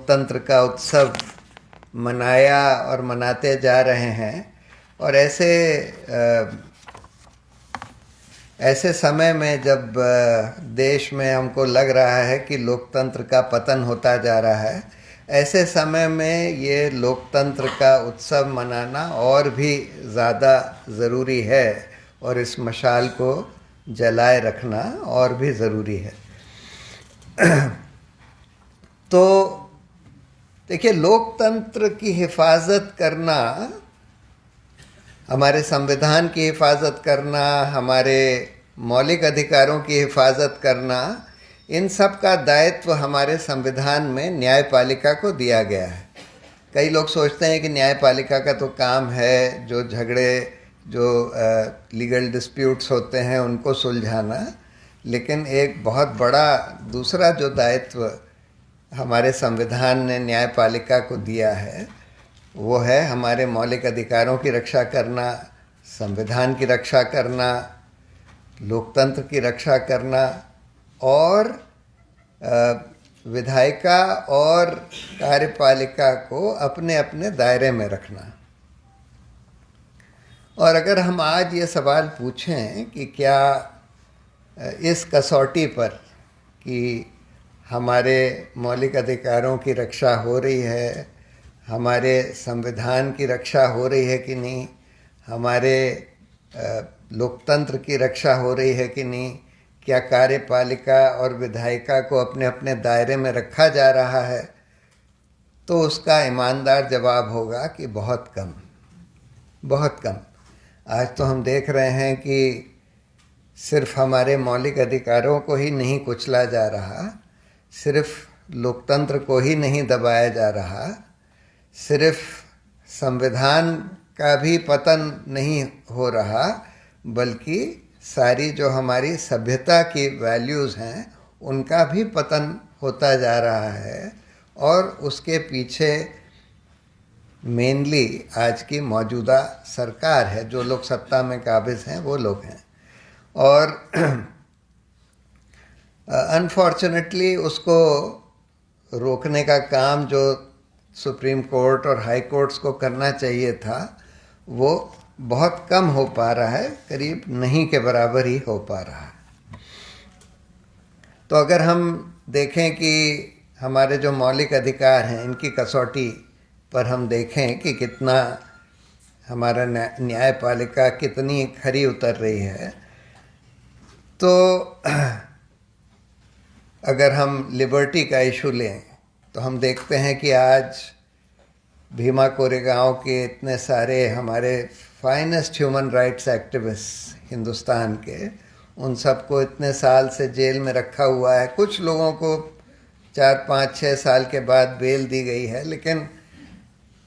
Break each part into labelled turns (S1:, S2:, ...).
S1: लोकतंत्र का उत्सव मनाया और मनाते जा रहे हैं। और ऐसे समय में जब देश में हमको लग रहा है कि लोकतंत्र का पतन होता जा रहा है, ऐसे समय में ये लोकतंत्र का उत्सव मनाना और भी ज़्यादा ज़रूरी है और इस मशाल को जलाए रखना और भी ज़रूरी है। तो देखिए, लोकतंत्र की हिफाजत करना, हमारे संविधान की हिफाजत करना, हमारे मौलिक अधिकारों की हिफाजत करना, इन सब का दायित्व हमारे संविधान में न्यायपालिका को दिया गया है। कई लोग सोचते हैं कि न्यायपालिका का तो काम है जो झगड़े, जो लीगल डिस्प्यूट्स होते हैं उनको सुलझाना, लेकिन एक बहुत बड़ा दूसरा जो दायित्व हमारे संविधान ने न्यायपालिका को दिया है वो है हमारे मौलिक अधिकारों की रक्षा करना, संविधान की रक्षा करना, लोकतंत्र की रक्षा करना और विधायिका और कार्यपालिका को अपने अपने दायरे में रखना। और अगर हम आज ये सवाल पूछें कि क्या इस कसौटी पर कि हमारे मौलिक अधिकारों की रक्षा हो रही है, हमारे संविधान की रक्षा हो रही है कि नहीं, हमारे लोकतंत्र की रक्षा हो रही है कि नहीं, क्या कार्यपालिका और विधायिका को अपने अपने दायरे में रखा जा रहा है, तो उसका ईमानदार जवाब होगा कि बहुत कम, बहुत कम। आज तो हम देख रहे हैं कि सिर्फ हमारे मौलिक अधिकारों को ही नहीं कुचला जा रहा, सिर्फ लोकतंत्र को ही नहीं दबाया जा रहा, सिर्फ संविधान का भी पतन नहीं हो रहा, बल्कि सारी जो हमारी सभ्यता की वैल्यूज़ हैं उनका भी पतन होता जा रहा है। और उसके पीछे मेनली आज की मौजूदा सरकार है, जो लोग सत्ता में काबिज हैं वो लोग हैं। और अनफॉर्चुनेटली उसको रोकने का काम जो सुप्रीम कोर्ट और हाई कोर्ट्स को करना चाहिए था वो बहुत कम हो पा रहा है, करीब नहीं के बराबर ही हो पा रहा है। तो अगर हम देखें कि हमारे जो मौलिक अधिकार हैं इनकी कसौटी पर हम देखें कि कितना हमारा न्यायपालिका कितनी खरी उतर रही है, तो अगर हम लिबर्टी का इशू लें तो हम देखते हैं कि आज भीमा कोरेगांव के इतने सारे हमारे finest human rights activist Hindustan के, उन सबको इतने साल से जेल में रखा हुआ है। कुछ लोगों को 4, 5, 6 साल के बाद बेल दी गई है, लेकिन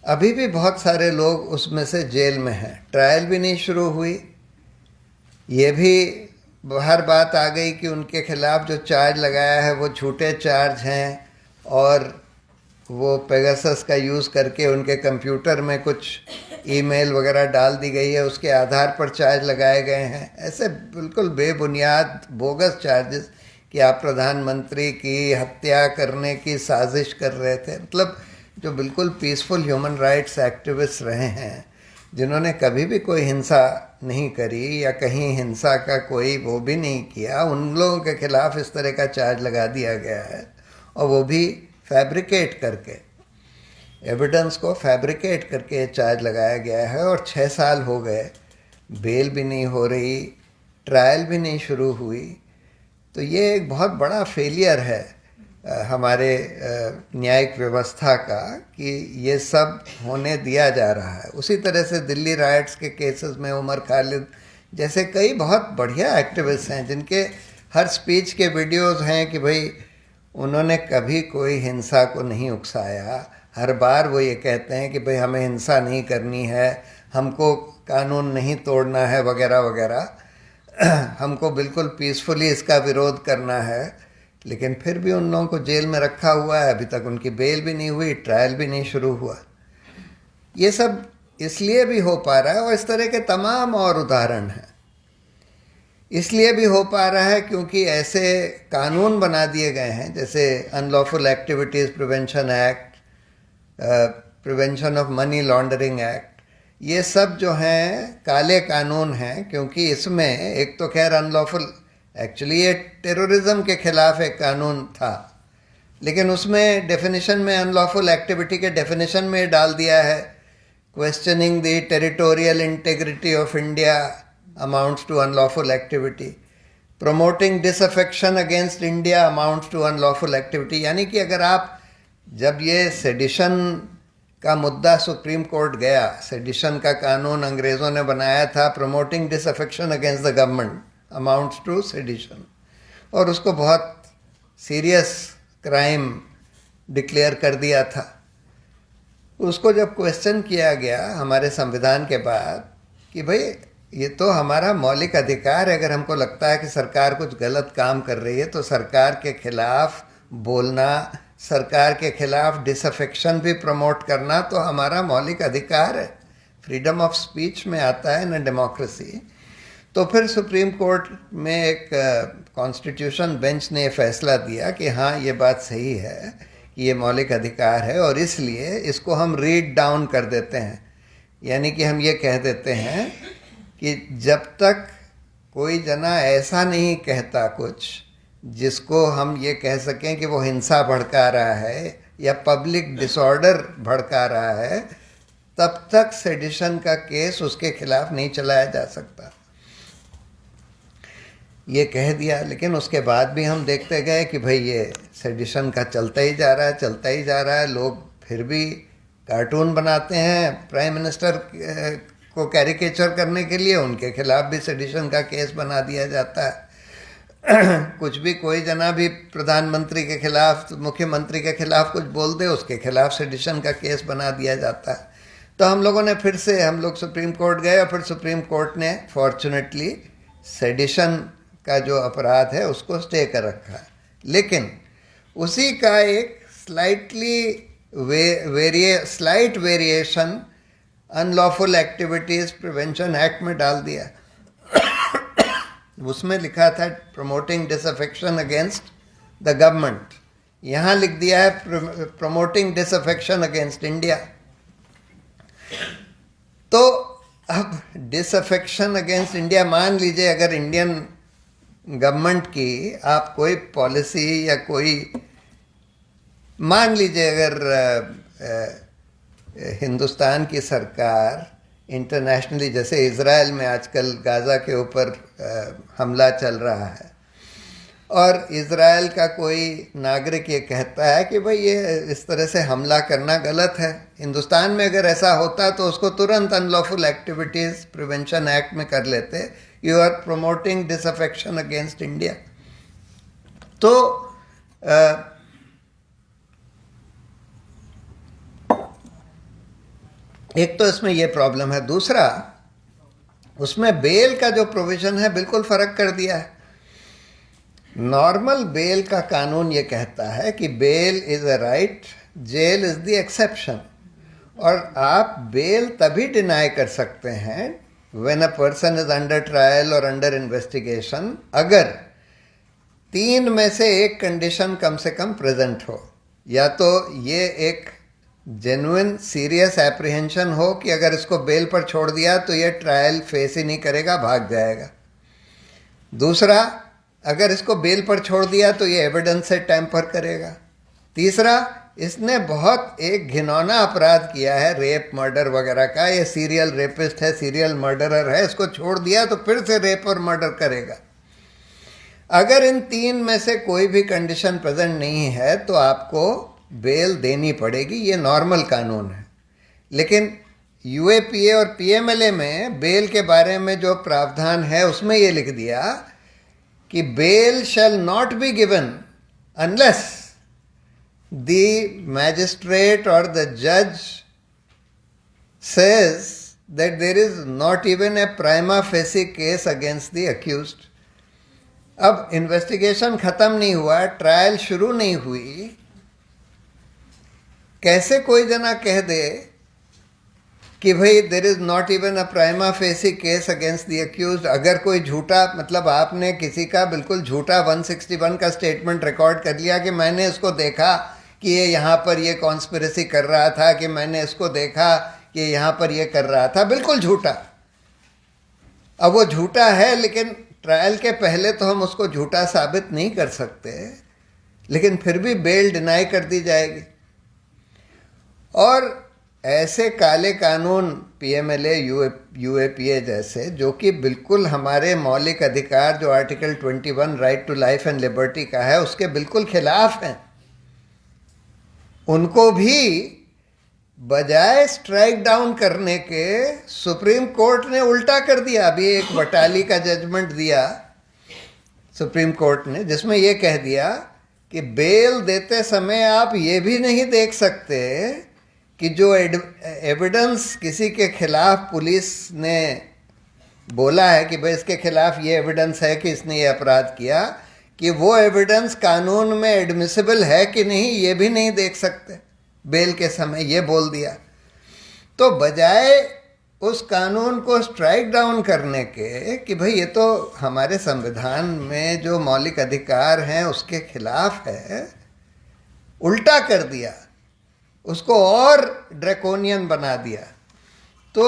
S1: अभी भी बहुत सारे लोग उसमें से जेल में हैं। ट्रायल भी नहीं शुरू हुई, ये भी बाहर बात आ गई कि उनके खिलाफ जो चार्ज लगाया है वो झूठे चार्ज हैं और वो पेगासस का यूज़ करके उनके कंप्यूटर में कुछ ईमेल वगैरह डाल दी गई है, उसके आधार पर चार्ज लगाए गए हैं। ऐसे बिल्कुल बेबुनियाद बोगस चार्जेस कि आप प्रधानमंत्री की हत्या करने की साजिश कर रहे थे। मतलब जो बिल्कुल पीसफुल ह्यूमन राइट्स एक्टिविस्ट रहे हैं, जिन्होंने कभी भी कोई हिंसा नहीं करी या कहीं हिंसा का कोई वो भी नहीं किया, उन लोगों के खिलाफ इस तरह का चार्ज लगा दिया गया है। और वो भी फैब्रिकेट करके, एविडेंस को फैब्रिकेट करके चार्ज लगाया गया है। और 6 साल हो गए, बेल भी नहीं हो रही, ट्रायल भी नहीं शुरू हुई। तो ये एक बहुत बड़ा फेलियर है हमारे न्यायिक व्यवस्था का कि ये सब होने दिया जा रहा है। उसी तरह से दिल्ली राइट्स के केसेस में उमर खालिद जैसे कई बहुत बढ़िया एक्टिविस्ट हैं जिनके हर स्पीच के वीडियोस हैं कि भाई उन्होंने कभी कोई हिंसा को नहीं उकसाया। हर बार वो ये कहते हैं कि भाई हमें हिंसा नहीं करनी है, हमको कानून नहीं तोड़ना है वगैरह वगैरह, हमको बिल्कुल पीसफुली इसका विरोध करना है। लेकिन फिर भी उन लोगों को जेल में रखा हुआ है, अभी तक उनकी बेल भी नहीं हुई, ट्रायल भी नहीं शुरू हुआ। ये सब इसलिए भी हो पा रहा है, और इस तरह के तमाम और उदाहरण हैं। इसलिए भी हो पा रहा है क्योंकि ऐसे कानून बना दिए गए हैं, जैसे unlawful activities prevention act, prevention of money laundering act, ये सब जो हैं काले कानून हैं, क्योंकि इसमें एक तो खैर अनलॉफुल, एक्चुअली ये टेररिज्म के खिलाफ एक कानून था, लेकिन उसमें डेफिनेशन में अनलॉफुल एक्टिविटी के डेफिनेशन में डाल दिया है questioning the territorial integrity of India amounts to unlawful activity, promoting disaffection against India amounts to unlawful activity. यानी कि अगर आप, जब ये सेडिशन का मुद्दा सुप्रीम कोर्ट गया, सेडिशन का कानून अंग्रेज़ों ने बनाया था, promoting disaffection against the government amounts to sedition, और उसको बहुत सीरियस क्राइम डिक्लेयर कर दिया था। उसको जब क्वेश्चन किया गया हमारे संविधान के बाद कि भाई ये तो हमारा मौलिक अधिकार है, अगर हमको लगता है कि सरकार कुछ गलत काम कर रही है तो सरकार के खिलाफ बोलना, सरकार के खिलाफ डिसअफेक्शन भी प्रमोट करना तो हमारा मौलिक अधिकार है, फ्रीडम ऑफ स्पीच में आता है न डेमोक्रेसी। तो फिर सुप्रीम कोर्ट में एक कॉन्स्टिट्यूशन बेंच ने फैसला दिया कि हाँ ये बात सही है कि ये मौलिक अधिकार है, और इसलिए इसको हम रीड डाउन कर देते हैं। यानी कि हम ये कह देते हैं कि जब तक कोई जना ऐसा नहीं कहता कुछ जिसको हम ये कह सकें कि वो हिंसा भड़का रहा है या पब्लिक डिसऑर्डर भड़का रहा है, तब तक सेडिशन का केस उसके खिलाफ नहीं चलाया जा सकता। ये कह दिया, लेकिन उसके बाद भी हम देखते गए कि भाई ये सेडिशन का चलता ही जा रहा है, चलता ही जा रहा है। लोग फिर भी कार्टून बनाते हैं प्राइम मिनिस्टर को कैरिकेचर करने के लिए, उनके खिलाफ भी सेडिशन का केस बना दिया जाता है। कुछ भी कोई जना भी प्रधानमंत्री के खिलाफ, मुख्यमंत्री के खिलाफ कुछ बोल दे, उसके खिलाफ सेडिशन का केस बना दिया जाता है। तो हम लोगों ने फिर से, हम लोग सुप्रीम कोर्ट गए और फिर सुप्रीम कोर्ट ने फॉर्चुनेटली सेडिशन का जो अपराध है उसको स्टे कर रखा है, लेकिन उसी का एक slight variation unlawful activities prevention act में डाल दिया। उसमें लिखा था promoting disaffection against the government, यहाँ लिख दिया है प्रमोटिंग डिसअफेक्शन अगेंस्ट इंडिया। तो अब डिसअफेक्शन अगेंस्ट इंडिया, मान लीजिए अगर इंडियन गवर्नमेंट की आप कोई पॉलिसी या कोई, मान लीजिए अगर हिंदुस्तान की सरकार इंटरनेशनली, जैसे इज़राइल में आजकल गाज़ा के ऊपर हमला चल रहा है, और इज़राइल का कोई नागरिक ये कहता है कि भाई ये इस तरह से हमला करना गलत है, हिंदुस्तान में अगर ऐसा होता तो उसको तुरंत अनलॉफुल एक्टिविटीज़ प्रिवेंशन एक्ट में कर लेते, you are promoting disaffection against India. तो एक तो इसमें ये प्रॉब्लम है, दूसरा उसमें बेल का जो प्रोविज़न है बिल्कुल फ़र्क कर दिया है। नॉर्मल बेल का कानून ये कहता है कि bail is a right, jail is the exception, और आप बेल तभी डिनाई कर सकते हैं when a person is under trial और अंडर इन्वेस्टिगेशन, अगर तीन में से एक कंडीशन कम से कम प्रेजेंट हो। या तो ये एक जेन्युइन सीरियस एप्रीहेंशन हो कि अगर इसको बेल पर छोड़ दिया तो ये ट्रायल फेस ही नहीं करेगा, भाग जाएगा। दूसरा, अगर इसको बेल पर छोड़ दिया तो ये एविडेंस से टैम्पर करेगा। तीसरा, इसने बहुत एक घिनौना अपराध किया है, रेप मर्डर वगैरह का, ये सीरियल रेपिस्ट है, सीरियल मर्डरर है, इसको छोड़ दिया तो फिर से रेप और मर्डर करेगा। अगर इन तीन में से कोई भी कंडीशन प्रेजेंट नहीं है तो आपको बेल देनी पड़ेगी, ये नॉर्मल कानून है। लेकिन यूएपीए और पीएमएलए में बेल के बारे में जो प्रावधान है उसमें ये लिख दिया कि bail shall not be given unless the magistrate और द जज says that there is not even a prima facie case against the accused. अब इन्वेस्टिगेशन खत्म नहीं हुआ, ट्रायल शुरू नहीं हुई, कैसे कोई जना कह दे कि भाई there is not even a prima facie case against the accused. अगर कोई झूठा, मतलब आपने किसी का बिल्कुल झूठा 161 का स्टेटमेंट रिकॉर्ड कर लिया कि मैंने इसको देखा कि ये यहाँ पर ये कॉन्स्पिरेसी कर रहा था, कि मैंने इसको देखा कि यहाँ पर ये कर रहा था। बिल्कुल झूठा। अब वो झूठा है, लेकिन ट्रायल के पहले तो हम उसको झूठा साबित नहीं कर सकते, लेकिन फिर भी बेल डिनाई कर दी जाएगी। और ऐसे काले कानून पीएमएलए, यूएपीए जैसे, जो कि बिल्कुल हमारे मौलिक अधिकार जो article 21 right to life and liberty का है उसके बिल्कुल खिलाफ हैं, उनको भी बजाय स्ट्राइक डाउन करने के सुप्रीम कोर्ट ने उल्टा कर दिया। अभी एक बटाली का जजमेंट दिया सुप्रीम कोर्ट ने, जिसमें यह कह दिया कि बेल देते समय आप ये भी नहीं देख सकते कि जो एविडेंस किसी के खिलाफ पुलिस ने बोला है कि भाई इसके खिलाफ ये एविडेंस है कि इसने ये अपराध किया, कि वो एविडेंस कानून में एडमिसिबल है कि नहीं, ये भी नहीं देख सकते बेल के समय, ये बोल दिया। तो बजाय उस कानून को स्ट्राइक डाउन करने के कि भाई ये तो हमारे संविधान में जो मौलिक अधिकार हैं उसके खिलाफ है, उल्टा कर दिया, उसको और ड्रैकोनियन बना दिया। तो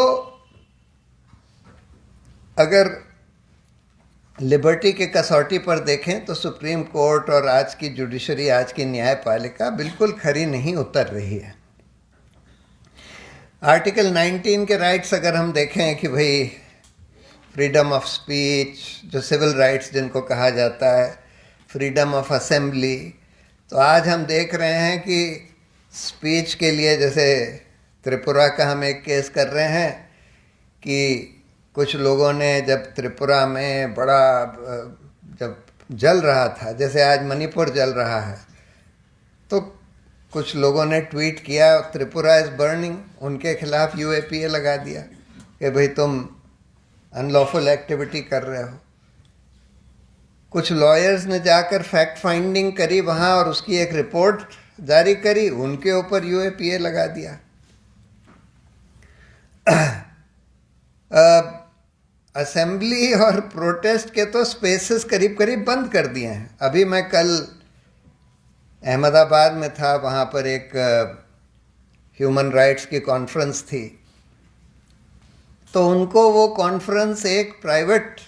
S1: अगर लिबर्टी के कसौटी पर देखें तो सुप्रीम कोर्ट और आज की जुडिशरी, आज की न्यायपालिका बिल्कुल खरी नहीं उतर रही है। आर्टिकल 19 के राइट्स अगर हम देखें कि भाई फ्रीडम ऑफ स्पीच, जो सिविल राइट्स जिनको कहा जाता है, फ्रीडम ऑफ असेंबली, तो आज हम देख रहे हैं कि स्पीच के लिए, जैसे त्रिपुरा का हम एक केस कर रहे हैं कि कुछ लोगों ने जब त्रिपुरा में बड़ा जब जल रहा था, जैसे आज मणिपुर जल रहा है, तो कुछ लोगों ने ट्वीट किया त्रिपुरा इज़ बर्निंग, उनके खिलाफ यूएपीए लगा दिया कि भाई तुम अनलॉफुल एक्टिविटी कर रहे हो। कुछ लॉयर्स ने जाकर फैक्ट फाइंडिंग करी वहाँ और उसकी एक रिपोर्ट जारी करी, उनके ऊपर यूएपीए लगा दिया। असेंबली और प्रोटेस्ट के तो स्पेसेस करीब करीब बंद कर दिए हैं। अभी मैं कल अहमदाबाद में था, वहाँ पर एक ह्यूमन राइट्स की कॉन्फ्रेंस थी, तो उनको वो कॉन्फ्रेंस एक प्राइवेट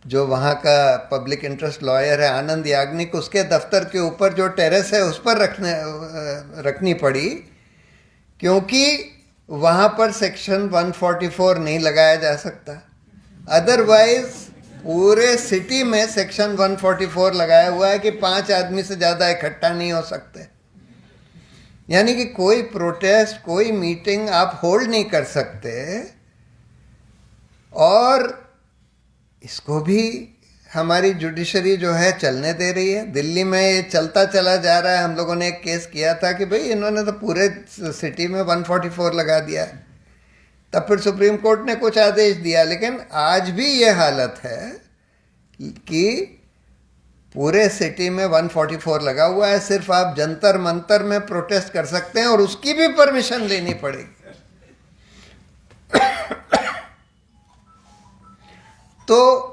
S1: जो वहाँ का पब्लिक इंटरेस्ट लॉयर है आनंद याग्निक, उसके दफ्तर के ऊपर जो टेरेस है उस पर रखनी पड़ी, क्योंकि वहाँ पर सेक्शन 144 नहीं लगाया जा सकता। अदरवाइज पूरे सिटी में सेक्शन 144 लगाया हुआ है कि 5 आदमी से ज़्यादा इकट्ठा नहीं हो सकते। यानी कि कोई प्रोटेस्ट, कोई मीटिंग आप होल्ड नहीं कर सकते। और इसको भी हमारी जुडिशरी जो है चलने दे रही है। दिल्ली में ये चलता चला जा रहा है। हम लोगों ने एक केस किया था कि भाई इन्होंने तो पूरे सिटी में 144 लगा दिया है। तब फिर सुप्रीम कोर्ट ने कुछ आदेश दिया, लेकिन आज भी ये हालत है कि पूरे सिटी में 144 लगा हुआ है। सिर्फ आप जंतर मंतर में प्रोटेस्ट कर सकते हैं और उसकी भी परमिशन लेनी पड़ेगी। तो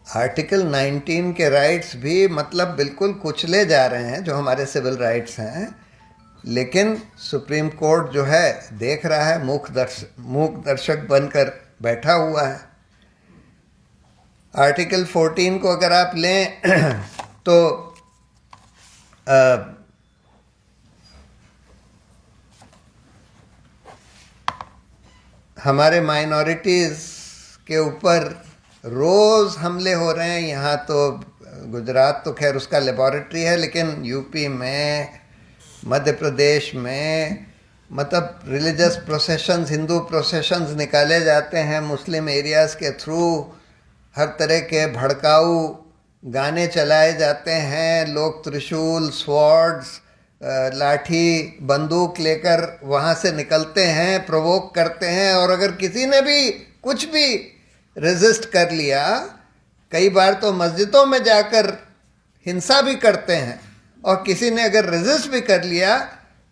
S1: आर्टिकल 19 के राइट्स भी मतलब बिल्कुल कुचले जा रहे हैं, जो हमारे सिविल राइट्स हैं। लेकिन सुप्रीम कोर्ट जो है देख रहा है, मूक दर्शक बनकर बैठा हुआ है। आर्टिकल 14 को अगर आप लें तो हमारे माइनॉरिटीज़ के ऊपर रोज़ हमले हो रहे हैं। यहाँ तो गुजरात तो खैर उसका लेबॉरेटरी है, लेकिन यूपी में, मध्य प्रदेश में मतलब रिलीजियस प्रोसेशंस, हिंदू प्रोसेशंस निकाले जाते हैं मुस्लिम एरियाज़ के थ्रू। हर तरह के भड़काऊ गाने चलाए जाते हैं। लोग त्रिशूल, स्वॉर्ड्स, लाठी, बंदूक लेकर वहाँ से निकलते हैं, प्रोवोक करते हैं। और अगर किसी ने भी कुछ भी रेजिस्ट कर लिया, कई बार तो मस्जिदों में जाकर हिंसा भी करते हैं। और किसी ने अगर रेजिस्ट भी कर लिया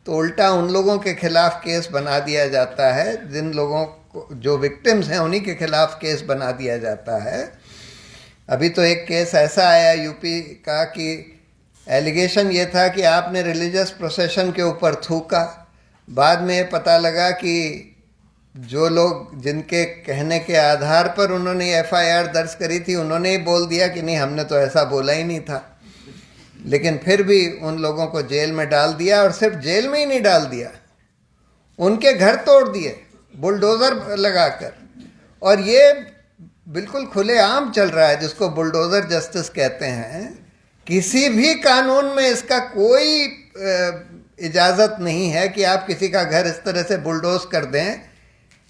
S1: तो उल्टा उन लोगों के खिलाफ केस बना दिया जाता है। जिन लोगों को, जो विक्टिम्स हैं, उन्हीं के खिलाफ केस बना दिया जाता है। अभी तो एक केस ऐसा आया यूपी का कि एलिगेशन ये था कि आपने रिलीजियस प्रोसेशन के ऊपर थूका। बाद में ये पता लगा कि जो लोग जिनके कहने के आधार पर उन्होंने एफआईआर दर्ज करी थी उन्होंने ही बोल दिया कि नहीं, हमने तो ऐसा बोला ही नहीं था। लेकिन फिर भी उन लोगों को जेल में डाल दिया, और सिर्फ जेल में ही नहीं डाल दिया, उनके घर तोड़ दिए बुलडोज़र लगाकर। और ये बिल्कुल खुलेआम चल रहा है, जिसको बुलडोज़र जस्टिस कहते हैं। किसी भी कानून में इसका कोई इजाज़त नहीं है कि आप किसी का घर इस तरह से बुलडोज कर दें,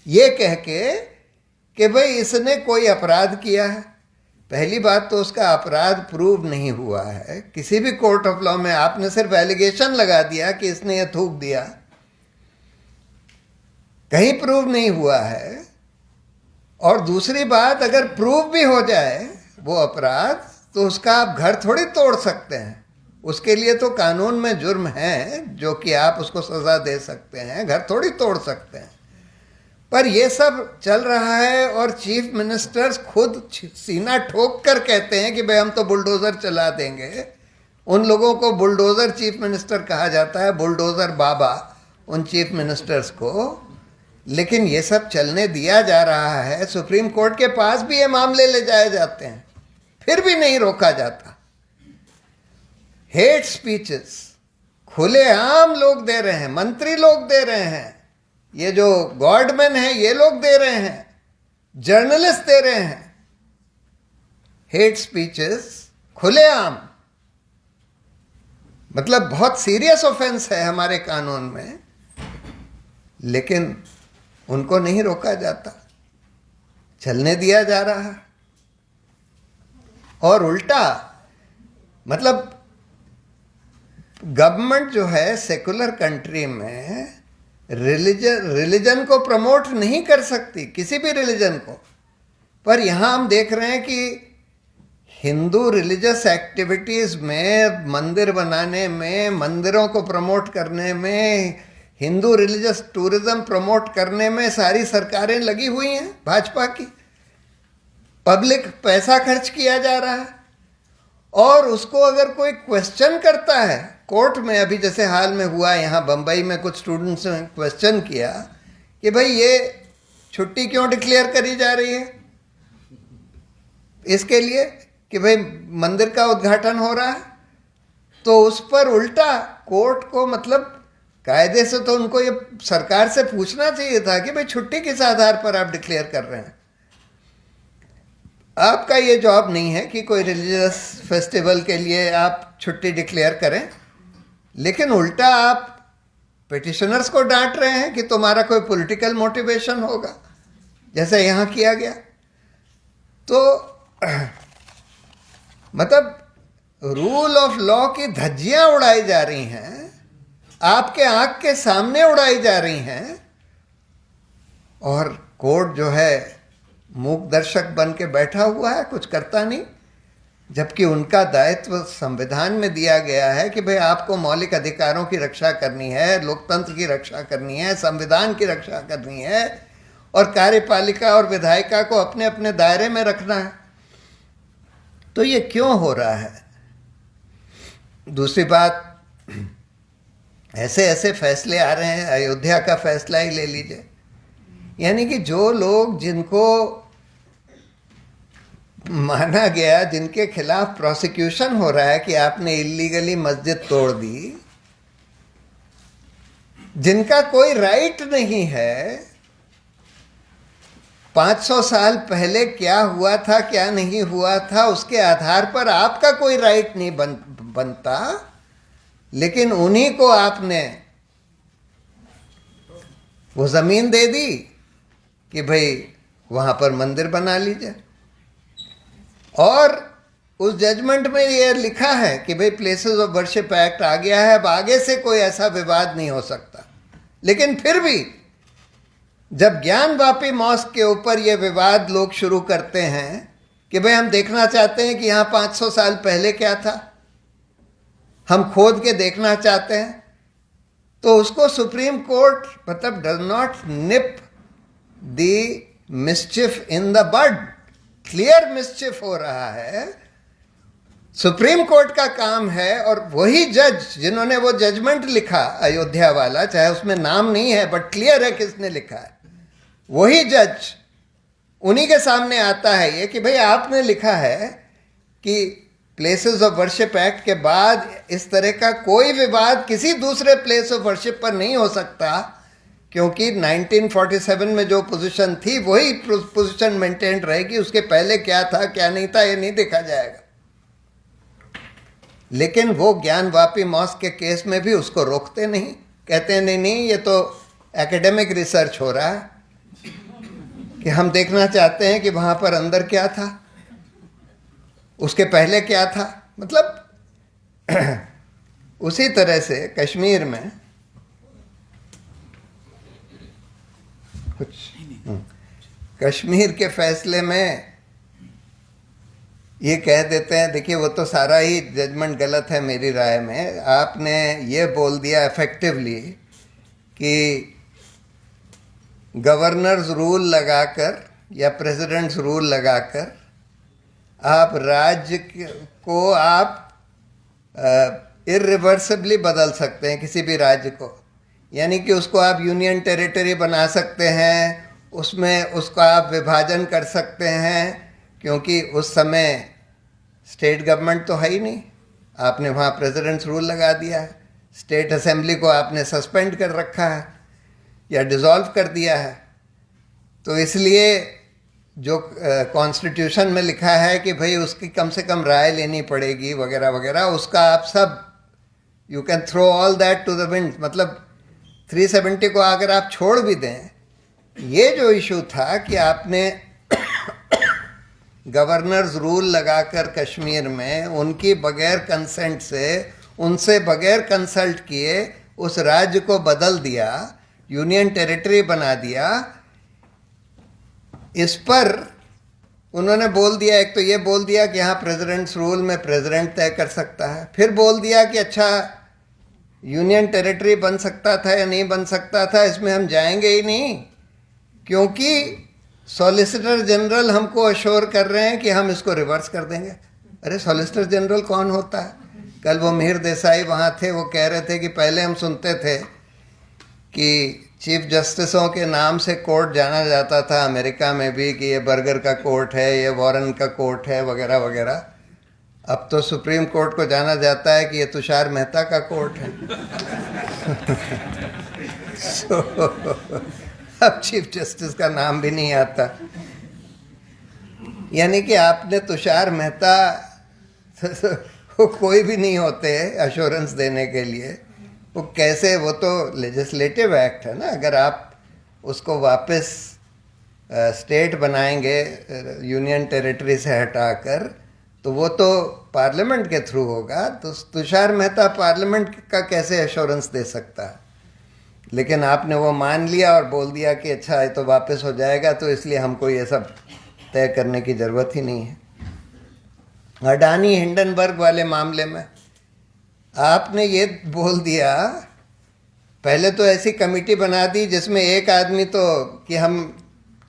S1: ये कह के कि भाई इसने कोई अपराध किया है। पहली बात तो उसका अपराध प्रूव नहीं हुआ है किसी भी कोर्ट ऑफ लॉ में। आपने सिर्फ एलिगेशन लगा दिया कि इसने ये थूक दिया, कहीं प्रूव नहीं हुआ है। और दूसरी बात, अगर प्रूव भी हो जाए वो अपराध, तो उसका आप घर थोड़ी तोड़ सकते हैं। उसके लिए तो कानून में जुर्म है जो कि आप उसको सज़ा दे सकते हैं, घर थोड़ी तोड़ सकते हैं। पर ये सब चल रहा है और चीफ मिनिस्टर्स खुद सीना ठोक कर कहते हैं कि भाई हम तो बुलडोज़र चला देंगे। उन लोगों को बुलडोज़र चीफ मिनिस्टर कहा जाता है, बुलडोज़र बाबा उन चीफ मिनिस्टर्स को। लेकिन ये सब चलने दिया जा रहा है। सुप्रीम कोर्ट के पास भी ये मामले ले जाए जाते हैं, फिर भी नहीं रोका जाता। हेट स्पीचेस खुलेआम लोग दे रहे हैं, मंत्री लोग दे रहे हैं, ये जो गॉडमैन है ये लोग दे रहे हैं, जर्नलिस्ट दे रहे हैं। हेट स्पीचेस खुलेआम, मतलब बहुत सीरियस ऑफेंस है हमारे कानून में, लेकिन उनको नहीं रोका जाता, चलने दिया जा रहा है। और उल्टा, मतलब गवर्नमेंट जो है सेकुलर कंट्री में रिलीजन को प्रमोट नहीं कर सकती, किसी भी रिलीजन को। पर यहाँ हम देख रहे हैं कि हिंदू रिलीजियस एक्टिविटीज़ में, मंदिर बनाने में, मंदिरों को प्रमोट करने में, हिंदू रिलीजियस टूरिज्म प्रमोट करने में सारी सरकारें लगी हुई हैं भाजपा की। पब्लिक पैसा खर्च किया जा रहा है, और उसको अगर कोई क्वेश्चन करता है कोर्ट में, अभी जैसे हाल में हुआ यहाँ बम्बई में, कुछ स्टूडेंट्स ने क्वेश्चन किया कि भाई ये छुट्टी क्यों डिक्लेयर करी जा रही है, इसके लिए कि भाई मंदिर का उद्घाटन हो रहा है। तो उस पर उल्टा कोर्ट को, मतलब कायदे से तो उनको ये सरकार से पूछना चाहिए था कि भाई छुट्टी किस आधार पर आप डिक्लेयर कर रहे हैं। आपका ये जॉब नहीं है कि कोई रिलीजियस फेस्टिवल के लिए आप छुट्टी डिक्लेयर करें, लेकिन उल्टा आप पिटिशनर्स को डांट रहे हैं कि तुम्हारा कोई पॉलिटिकल मोटिवेशन होगा, जैसे यहाँ किया गया। तो मतलब रूल ऑफ लॉ की धज्जियाँ उड़ाई जा रही हैं, आपके आँख के सामने उड़ाई जा रही हैं, और कोर्ट जो है मूक दर्शक बन के बैठा हुआ है, कुछ करता नहीं। जबकि उनका दायित्व संविधान में दिया गया है कि भाई आपको मौलिक अधिकारों की रक्षा करनी है, लोकतंत्र की रक्षा करनी है, संविधान की रक्षा करनी है, और कार्यपालिका और विधायिका को अपने अपने दायरे में रखना है। तो ये क्यों हो रहा है? दूसरी बात, ऐसे ऐसे फैसले आ रहे हैं, अयोध्या का फैसला ही ले लीजिए, यानी कि जो लोग, जिनको माना गया, जिनके खिलाफ प्रोसिक्यूशन हो रहा है कि आपने इलीगली मस्जिद तोड़ दी, जिनका कोई राइट नहीं है, 500 साल पहले क्या हुआ था क्या नहीं हुआ था उसके आधार पर आपका कोई राइट नहीं बनता, लेकिन उन्हीं को आपने वो ज़मीन दे दी कि भाई वहाँ पर मंदिर बना लीजिए। और उस जजमेंट में ये लिखा है कि भाई प्लेसेस ऑफ वर्शिप एक्ट आ गया है, अब आगे से कोई ऐसा विवाद नहीं हो सकता। लेकिन फिर भी जब ज्ञानवापी मॉस्क के ऊपर ये विवाद लोग शुरू करते हैं कि भाई हम देखना चाहते हैं कि यहाँ 500 साल पहले क्या था, हम खोद के देखना चाहते हैं, तो उसको सुप्रीम कोर्ट मतलब does not nip the mischief in the bud. Clear mischief हो रहा है, सुप्रीम कोर्ट का काम है, और वही जज जिन्होंने वो जजमेंट लिखा अयोध्या वाला, चाहे उसमें नाम नहीं है बट क्लियर है किसने लिखा है, वही जज, उन्हीं के सामने आता है ये कि भाई आपने लिखा है कि प्लेसेस ऑफ वर्शिप एक्ट के बाद इस तरह का कोई विवाद किसी दूसरे प्लेस ऑफ वर्शिप पर नहीं हो सकता, क्योंकि 1947 में जो पोजीशन थी वही पोजीशन मेंटेन रहेगी, उसके पहले क्या था क्या नहीं था ये नहीं देखा जाएगा। लेकिन वो ज्ञानवापी मॉस्क के केस में भी उसको रोकते नहीं, कहते हैं नहीं नहीं ये तो एकेडमिक रिसर्च हो रहा है, कि हम देखना चाहते हैं कि वहाँ पर अंदर क्या था, उसके पहले क्या था। मतलब उसी तरह से कश्मीर में कश्मीर के फैसले में ये कह देते हैं, देखिए वो तो सारा ही जजमेंट गलत है मेरी राय में, आपने ये बोल दिया इफेक्टिवली कि गवर्नर्स रूल लगाकर या प्रेसिडेंट्स रूल लगाकर आप राज्य को आप इरिवर्सिबली बदल सकते हैं, किसी भी राज्य को, यानी कि उसको आप यूनियन टेरिटरी बना सकते हैं, उसमें उसका आप विभाजन कर सकते हैं, क्योंकि उस समय स्टेट गवर्नमेंट तो है ही नहीं, आपने वहाँ प्रेसिडेंट्स रूल लगा दिया है, स्टेट असेंबली को आपने सस्पेंड कर रखा है या डिसॉल्व कर दिया है। तो इसलिए जो कॉन्स्टिट्यूशन में लिखा है कि भाई उसकी कम से कम राय लेनी पड़ेगी वगैरह वगैरह, उसका आप सब you can throw all that to the wind. मतलब 370 को अगर आप छोड़ भी दें, ये जो इशू था कि आपने गवर्नर्स रूल लगाकर कश्मीर में उनकी बगैर कंसेंट से, उनसे बगैर कंसल्ट किए उस राज्य को बदल दिया, यूनियन टेरिटरी बना दिया, इस पर उन्होंने बोल दिया, एक तो ये बोल दिया कि हाँ प्रेसिडेंट्स रूल में प्रेसिडेंट तय कर सकता है, फिर बोल दिया कि अच्छा यूनियन टेरिटरी बन सकता था या नहीं बन सकता था इसमें हम जाएंगे ही नहीं, क्योंकि सॉलिसिटर जनरल हमको अश्योर कर रहे हैं कि हम इसको रिवर्स कर देंगे। अरे सॉलिसिटर जनरल कौन होता है? कल वो मिहिर देसाई वहाँ थे, वो कह रहे थे कि पहले हम सुनते थे कि चीफ जस्टिसों के नाम से कोर्ट जाना जाता था अमेरिका में भी, कि ये बर्गर का कोर्ट है, ये वॉरेन का कोर्ट है वगैरह वगैरह। अब तो सुप्रीम कोर्ट को जाना जाता है कि ये तुषार मेहता का कोर्ट है। अब चीफ जस्टिस का नाम भी नहीं आता, यानी कि आपने तुषार मेहता वो कोई भी नहीं होते अश्योरेंस देने के लिए। वो कैसे, वो तो लेजिस्लेटिव एक्ट है ना, अगर आप उसको वापस स्टेट बनाएंगे यूनियन टेरिटरी से हटाकर, तो वो तो पार्लियामेंट के थ्रू होगा। तो तुषार मेहता पार्लियामेंट का कैसे एश्योरेंस दे सकता है? लेकिन आपने वो मान लिया और बोल दिया कि अच्छा ये तो वापस हो जाएगा, तो इसलिए हमको ये सब तय करने की ज़रूरत ही नहीं है। अडानी हिंडनबर्ग वाले मामले में आपने ये बोल दिया, पहले तो ऐसी कमेटी बना दी जिसमें एक आदमी तो कि हम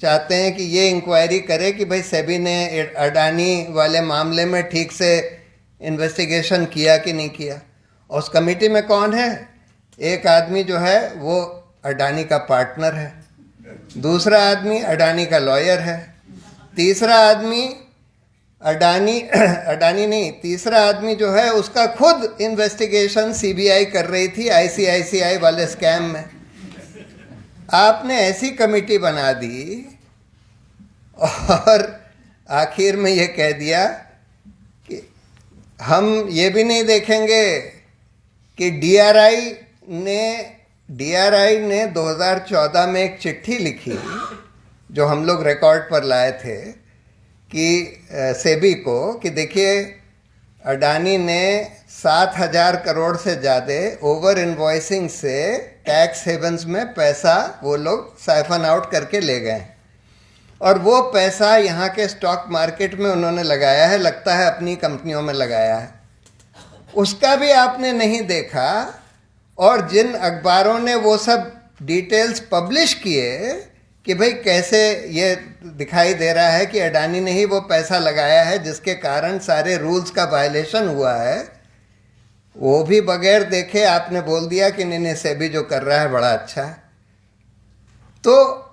S1: चाहते हैं कि ये इंक्वायरी करे कि भाई सेबी ने अडानी वाले मामले में ठीक से इन्वेस्टिगेशन किया कि नहीं किया। और उस कमेटी में कौन है? एक आदमी जो है वो अडानी का पार्टनर है, दूसरा आदमी अडानी का लॉयर है, तीसरा आदमी अडानी नहीं, तीसरा आदमी जो है उसका खुद इन्वेस्टिगेशन सीबीआई कर रही थी आईसीआईसीआई वाले स्कैम में। आपने ऐसी कमेटी बना दी और आखिर में ये कह दिया कि हम ये भी नहीं देखेंगे कि डीआरआई ने 2014 में एक चिट्ठी लिखी जो हम लोग रिकॉर्ड पर लाए थे कि सेबी को, कि देखिए अडानी ने 7,000 करोड़ से ज़्यादा ओवर इन्वॉइसिंग से टैक्स हेवन्स में पैसा वो लोग साइफन आउट करके ले गए, और वो पैसा यहाँ के स्टॉक मार्केट में उन्होंने लगाया है, लगता है अपनी कंपनियों में लगाया है, उसका भी आपने नहीं देखा। और जिन अखबारों ने वो सब डिटेल्स पब्लिश किए कि भाई कैसे ये दिखाई दे रहा है कि अडानी ने ही वो पैसा लगाया है जिसके कारण सारे रूल्स का वायलेशन हुआ है, वो भी बगैर देखे आपने बोल दिया कि नहीं नहीं सेबी जो कर रहा है बड़ा अच्छा है। तो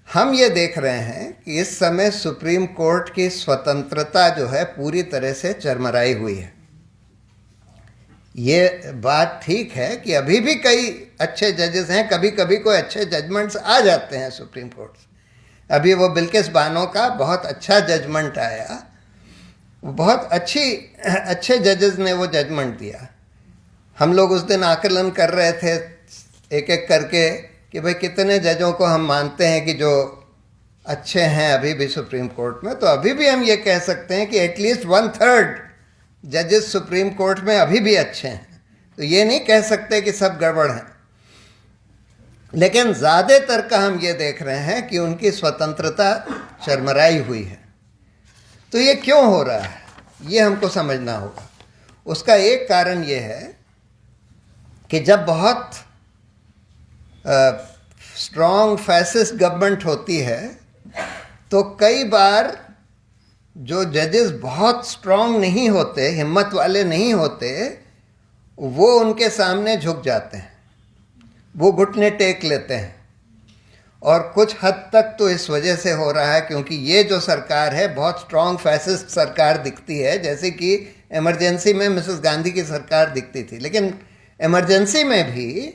S1: हम ये देख रहे हैं कि इस समय सुप्रीम कोर्ट की स्वतंत्रता जो है पूरी तरह से चरमराई हुई है। ये बात ठीक है कि अभी भी कई अच्छे जजेस हैं, कभी कभी कोई अच्छे जजमेंट्स आ जाते हैं सुप्रीम कोर्ट से। अभी वो बिल्किस बानो का बहुत अच्छा जजमेंट आया, बहुत अच्छे जजेस ने वो जजमेंट दिया। हम लोग उस दिन आकलन कर रहे थे एक एक करके कि भाई कितने जजों को हम मानते हैं कि जो अच्छे हैं अभी भी सुप्रीम कोर्ट में। तो अभी भी हम ये कह सकते हैं कि एटलीस्ट 1/3 जजेस सुप्रीम कोर्ट में अभी भी अच्छे हैं। तो ये नहीं कह सकते कि सब गड़बड़ हैं, लेकिन ज़्यादातर का हम ये देख रहे हैं कि उनकी स्वतंत्रता चरमराई हुई है। तो ये क्यों हो रहा है, ये हमको समझना होगा। उसका एक कारण ये है कि जब बहुत स्ट्रॉन्ग फैसिस्ट गवर्नमेंट होती है तो कई बार जो जजेस बहुत स्ट्रॉन्ग नहीं होते, हिम्मत वाले नहीं होते, वो उनके सामने झुक जाते हैं, वो घुटने टेक लेते हैं। और कुछ हद तक तो इस वजह से हो रहा है क्योंकि ये जो सरकार है बहुत स्ट्रॉन्ग फैसिस्ट सरकार दिखती है, जैसे कि इमरजेंसी में मिसेस गांधी की सरकार दिखती थी। लेकिन इमरजेंसी में भी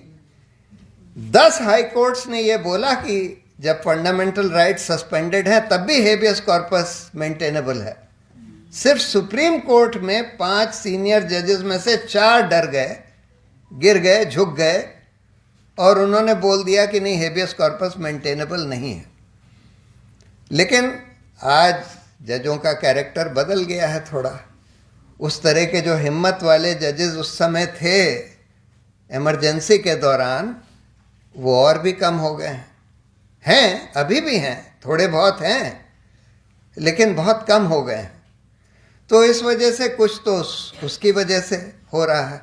S1: 10 हाई कोर्ट्स ने ये बोला कि जब फंडामेंटल राइट्स सस्पेंडेड है तब भी हेबियस कॉर्पस मेंटेनेबल है। सिर्फ सुप्रीम कोर्ट में 5 सीनियर जजेस में से 4 डर गए, गिर गए, झुक गए और उन्होंने बोल दिया कि नहीं, हेबियस कॉर्पस मेंटेनेबल नहीं है। लेकिन आज जजों का कैरेक्टर बदल गया है थोड़ा। उस तरह के जो हिम्मत वाले जजेस उस समय थे इमरजेंसी के दौरान, वो और भी कम हो गए हैं। अभी भी हैं, थोड़े बहुत हैं, लेकिन बहुत कम हो गए। तो इस वजह से कुछ तो उसकी वजह से हो रहा है।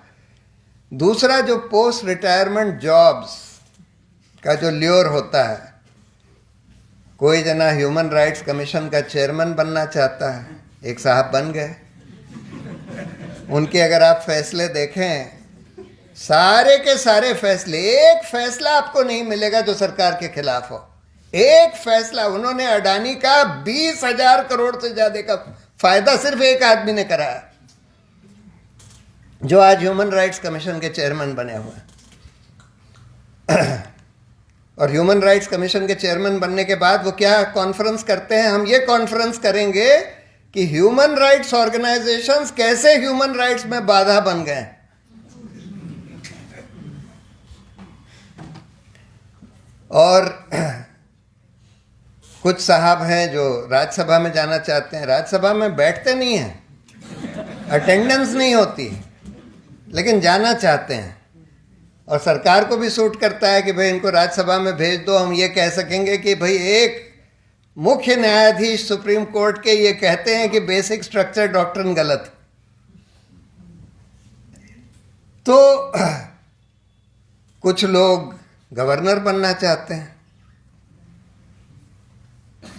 S1: दूसरा, जो पोस्ट रिटायरमेंट जॉब्स का जो ल्योर होता है, कोई जना ह्यूमन राइट्स कमीशन का चेयरमैन बनना चाहता है, एक साहब बन गए। उनके अगर आप फैसले देखें, सारे के सारे फैसले, एक फैसला आपको नहीं मिलेगा जो सरकार के खिलाफ हो। एक फैसला, उन्होंने अडानी का 20,000 करोड़ से ज्यादा का फायदा सिर्फ एक आदमी ने कराया, जो आज ह्यूमन राइट्स कमीशन के चेयरमैन बने हुए हैं। और ह्यूमन राइट्स कमीशन के चेयरमैन बनने के बाद वो क्या कॉन्फ्रेंस करते हैं, हम ये कॉन्फ्रेंस करेंगे कि ह्यूमन राइट्स ऑर्गेनाइजेशंस कैसे ह्यूमन राइट्स में बाधा बन गए। और कुछ साहब हैं जो राज्यसभा में जाना चाहते हैं, राज्यसभा में बैठते नहीं हैं, अटेंडेंस नहीं होती, लेकिन जाना चाहते हैं। और सरकार को भी सूट करता है कि भाई इनको राज्यसभा में भेज दो। हम ये कह सकेंगे कि भाई एक मुख्य न्यायाधीश सुप्रीम कोर्ट के ये कहते हैं कि बेसिक स्ट्रक्चर डॉक्ट्रिन गलत है। तो कुछ लोग गवर्नर बनना चाहते हैं,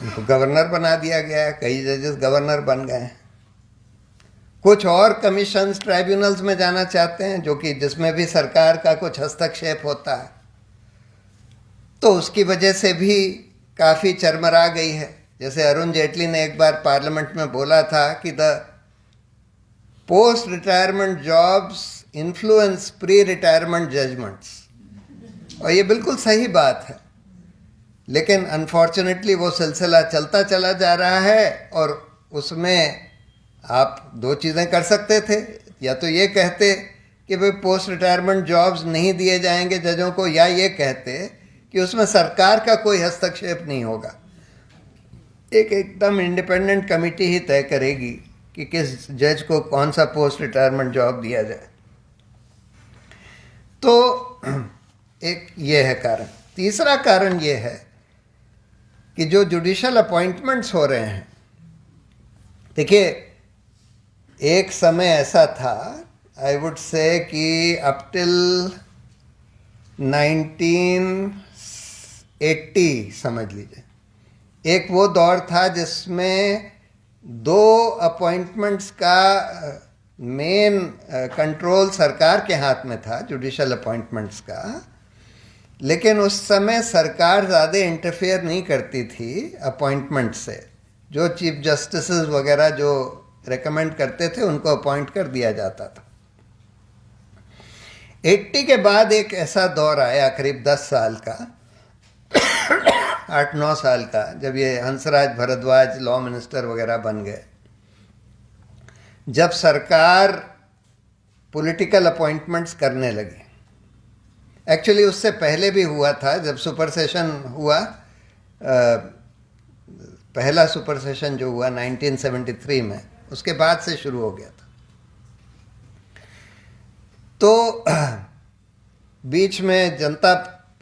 S1: उनको गवर्नर बना दिया गया है, कई जजेस गवर्नर बन गए हैं। कुछ और कमीशंस, ट्राइब्यूनल्स में जाना चाहते हैं, जो कि जिसमें भी सरकार का कुछ हस्तक्षेप होता है, तो उसकी वजह से भी काफ़ी चरमरा गई है। जैसे अरुण जेटली ने एक बार पार्लियामेंट में बोला था कि the post retirement jobs influence pre retirement judgments, और ये बिल्कुल सही बात है। लेकिन अनफॉर्चुनेटली वो सिलसिला चलता चला जा रहा है, और उसमें आप 2 चीज़ें कर सकते थे। या तो ये कहते कि भाई पोस्ट रिटायरमेंट जॉब्स नहीं दिए जाएंगे जजों को, या ये कहते कि उसमें सरकार का कोई हस्तक्षेप नहीं होगा, एक एकदम इंडिपेंडेंट कमेटी ही तय करेगी कि किस जज को कौन सा पोस्ट रिटायरमेंट जॉब दिया जाए। तो एक ये है कारण। तीसरा कारण ये है कि जो जुडिशल अपॉइंटमेंट्स हो रहे हैं, देखिए एक समय ऐसा था, आई वुड से कि अप टिल 80 समझ लीजिए, एक वो दौर था जिसमें 2 अपॉइंटमेंट्स का मेन कंट्रोल सरकार के हाथ में था, जुडिशल अपॉइंटमेंट्स का। लेकिन उस समय सरकार ज़्यादा इंटरफेयर नहीं करती थी अपॉइंटमेंट से। जो चीफ जस्टिस वगैरह जो रेकमेंड करते थे उनको अपॉइंट कर दिया जाता था। 80 के बाद एक ऐसा दौर आया करीब 10 साल का, 8-9 साल का, जब ये हंसराज भारद्वाज लॉ मिनिस्टर वगैरह बन गए, जब सरकार पॉलिटिकल अपॉइंटमेंट्स करने लगी। एक्चुअली उससे पहले भी हुआ था, जब सुपर सेशन हुआ, पहला सुपर सेशन जो हुआ 1973 में, उसके बाद से शुरू हो गया था। तो बीच में जनता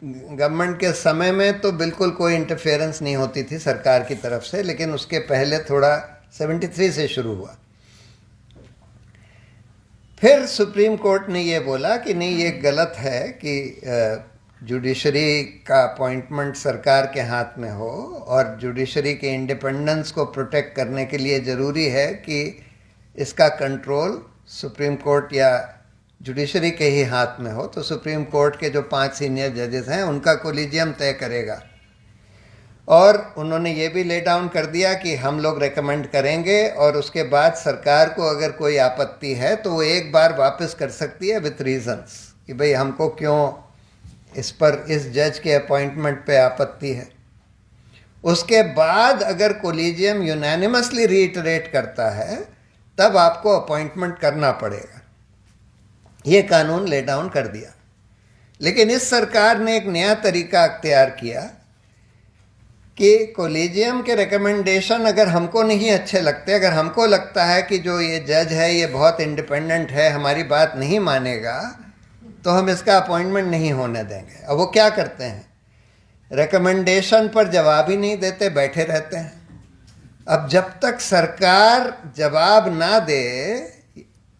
S1: गवर्नमेंट के समय में तो बिल्कुल कोई इंटरफेरेंस नहीं होती थी सरकार की तरफ से, लेकिन उसके पहले थोड़ा 73 से शुरू हुआ। फिर सुप्रीम कोर्ट ने ये बोला कि नहीं, ये गलत है कि जुडिशरी का अपॉइंटमेंट सरकार के हाथ में हो, और जुडिशरी के इंडिपेंडेंस को प्रोटेक्ट करने के लिए ज़रूरी है कि इसका कंट्रोल सुप्रीम कोर्ट या जुडिशरी के ही हाथ में हो। तो सुप्रीम कोर्ट के जो 5 सीनियर जजेस हैं उनका कोलिजियम तय करेगा। और उन्होंने ये भी ले डाउन कर दिया कि हम लोग रेकमेंड करेंगे, और उसके बाद सरकार को अगर कोई आपत्ति है तो वो एक बार वापस कर सकती है विथ रीजंस, कि भाई हमको क्यों इस जज के अपॉइंटमेंट पे आपत्ति है। उसके बाद अगर कोलिजियम यूनानिमसली रीइटरेट करता है तब आपको अपॉइंटमेंट करना पड़ेगा। ये कानून ले डाउन कर दिया। लेकिन इस सरकार ने एक नया तरीका अख्तियार किया कि कोलिजियम के रिकमेंडेशन अगर हमको नहीं अच्छे लगते, अगर हमको लगता है कि जो ये जज है ये बहुत इंडिपेंडेंट है, हमारी बात नहीं मानेगा, तो हम इसका अपॉइंटमेंट नहीं होने देंगे। अब वो क्या करते हैं, रिकमेंडेशन पर जवाब ही नहीं देते, बैठे रहते हैं। अब जब तक सरकार जवाब ना दे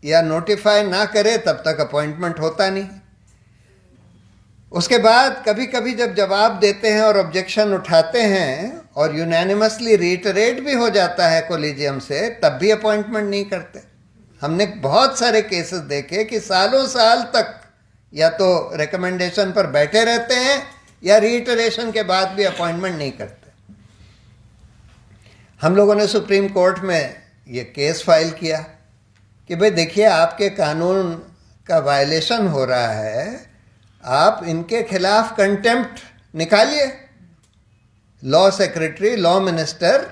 S1: या नोटिफाई ना करे तब तक अपॉइंटमेंट होता नहीं। उसके बाद कभी कभी जब जवाब देते हैं और ऑब्जेक्शन उठाते हैं और यूनानिमसली रीटरेट भी हो जाता है कोलिजियम से, तब भी अपॉइंटमेंट नहीं करते। हमने बहुत सारे केसेस देखे कि सालों साल तक या तो रिकमेंडेशन पर बैठे रहते हैं या रीटरेशन के बाद भी अपॉइंटमेंट नहीं करते। हम लोगों ने सुप्रीम कोर्ट में ये केस फाइल किया कि भाई देखिए, आपके कानून का वायलेशन हो रहा है, आप इनके खिलाफ कंटेम्प्ट निकालिए। लॉ सेक्रेटरी, लॉ मिनिस्टर,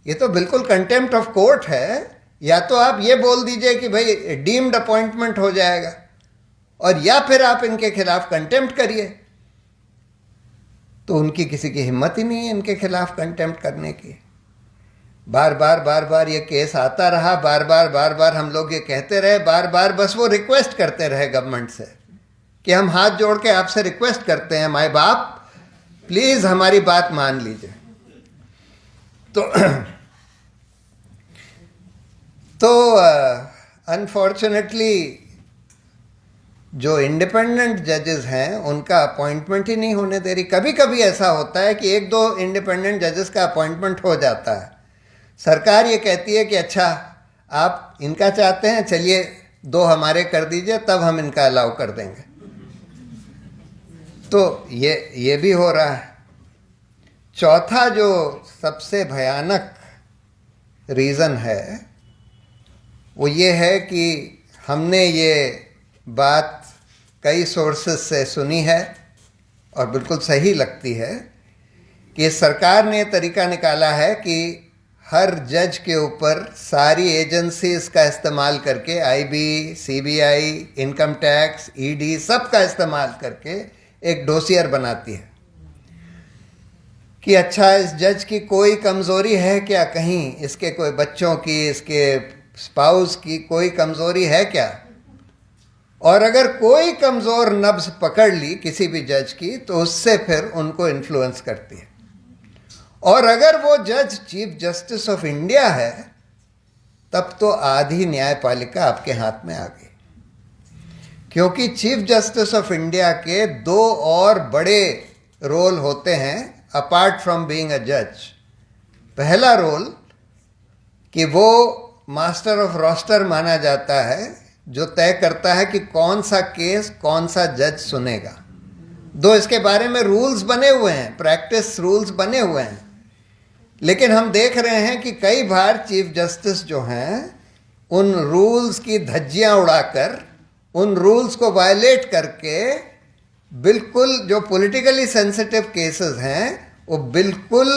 S1: ये तो बिल्कुल कंटेम्प्ट ऑफ कोर्ट है। या तो आप ये बोल दीजिए कि भाई डीम्ड अपॉइंटमेंट हो जाएगा, और या फिर आप इनके खिलाफ कंटेम्प्ट करिए। तो उनकी किसी की हिम्मत ही नहीं है इनके खिलाफ कंटेम्प्ट करने की। बार बार ये केस आता रहा, बार बार हम लोग ये कहते रहे, बार बार बस वो रिक्वेस्ट करते रहे गवर्नमेंट से कि हम हाथ जोड़ के आपसे रिक्वेस्ट करते हैं, माई बाप प्लीज हमारी बात मान लीजिए। तो अनफॉर्चुनेटली जो इंडिपेंडेंट जजेस हैं उनका अपॉइंटमेंट ही नहीं होने दे रही। कभी कभी ऐसा होता है कि 1-2 इंडिपेंडेंट जजेस का अपॉइंटमेंट हो जाता है। सरकार ये कहती है कि अच्छा आप इनका चाहते हैं, चलिए 2 हमारे कर दीजिए, तब हम इनका अलाउ कर देंगे। तो ये भी हो रहा है। चौथा जो सबसे भयानक रीज़न है वो ये है कि हमने ये बात कई सोर्सेस से सुनी है और बिल्कुल सही लगती है कि सरकार ने तरीका निकाला है कि हर जज के ऊपर सारी एजेंसीज का इस्तेमाल करके, IB, CBI, income tax, ED, सब का इस्तेमाल करके एक डोसियर बनाती है कि अच्छा इस जज की कोई कमज़ोरी है क्या, कहीं इसके कोई बच्चों की, इसके स्पाउस की कोई कमज़ोरी है क्या। और अगर कोई कमज़ोर नब्ज़ पकड़ ली किसी भी जज की तो उससे फिर उनको इन्फ्लुएंस करती है। और अगर वो जज चीफ जस्टिस ऑफ इंडिया है तब तो आधी न्यायपालिका आपके हाथ में आ गई, क्योंकि चीफ जस्टिस ऑफ इंडिया के 2 और बड़े रोल होते हैं अपार्ट फ्रॉम बीइंग अ जज। पहला रोल कि वो मास्टर ऑफ रोस्टर माना जाता है, जो तय करता है कि कौन सा केस कौन सा जज सुनेगा। दो इसके बारे में रूल्स बने हुए हैं, प्रैक्टिस रूल्स बने हुए हैं, लेकिन हम देख रहे हैं कि कई बार चीफ जस्टिस जो हैं उन रूल्स की धज्जियां उड़ाकर, उन रूल्स को वायलेट करके बिल्कुल जो पॉलिटिकली सेंसिटिव केसेस हैं वो बिल्कुल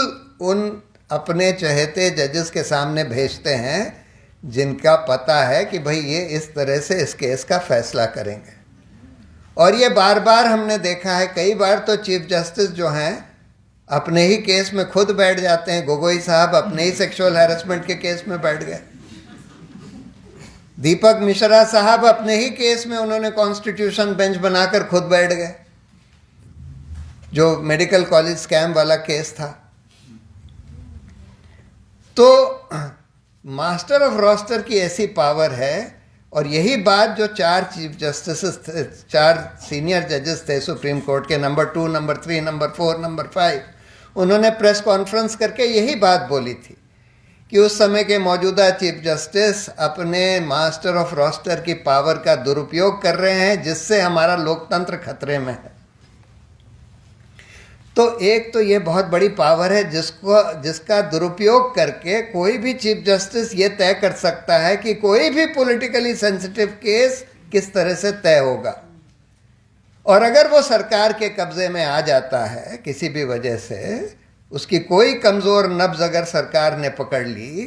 S1: उन अपने चहेते जजेस के सामने भेजते हैं जिनका पता है कि भाई ये इस तरह से इस केस का फैसला करेंगे। और ये बार बार हमने देखा है। कई बार तो चीफ जस्टिस जो हैं अपने ही केस में खुद बैठ जाते हैं। गोगोई साहब अपने ही सेक्सुअल हैरेसमेंट के केस में बैठ गए। दीपक मिश्रा साहब अपने ही केस में उन्होंने कॉन्स्टिट्यूशन बेंच बनाकर खुद बैठ गए, जो मेडिकल कॉलेज स्कैम वाला केस था। तो मास्टर ऑफ रोस्टर की ऐसी पावर है, और यही बात जो चार चीफ जस्टिस थे, चार सीनियर जजेस थे सुप्रीम कोर्ट के, नंबर 2, नंबर 3, नंबर 4, नंबर 5, उन्होंने प्रेस कॉन्फ्रेंस करके यही बात बोली थी कि उस समय के मौजूदा चीफ जस्टिस अपने मास्टर ऑफ रोस्टर की पावर का दुरुपयोग कर रहे हैं, जिससे हमारा लोकतंत्र खतरे में है। तो एक तो ये बहुत बड़ी पावर है जिसका दुरुपयोग करके कोई भी चीफ जस्टिस ये तय कर सकता है कि कोई भी पॉलिटिकली सेंसिटिव केस किस तरह से तय होगा। और अगर वो सरकार के कब्जे में आ जाता है किसी भी वजह से, उसकी कोई कमज़ोर नब्ज अगर सरकार ने पकड़ ली,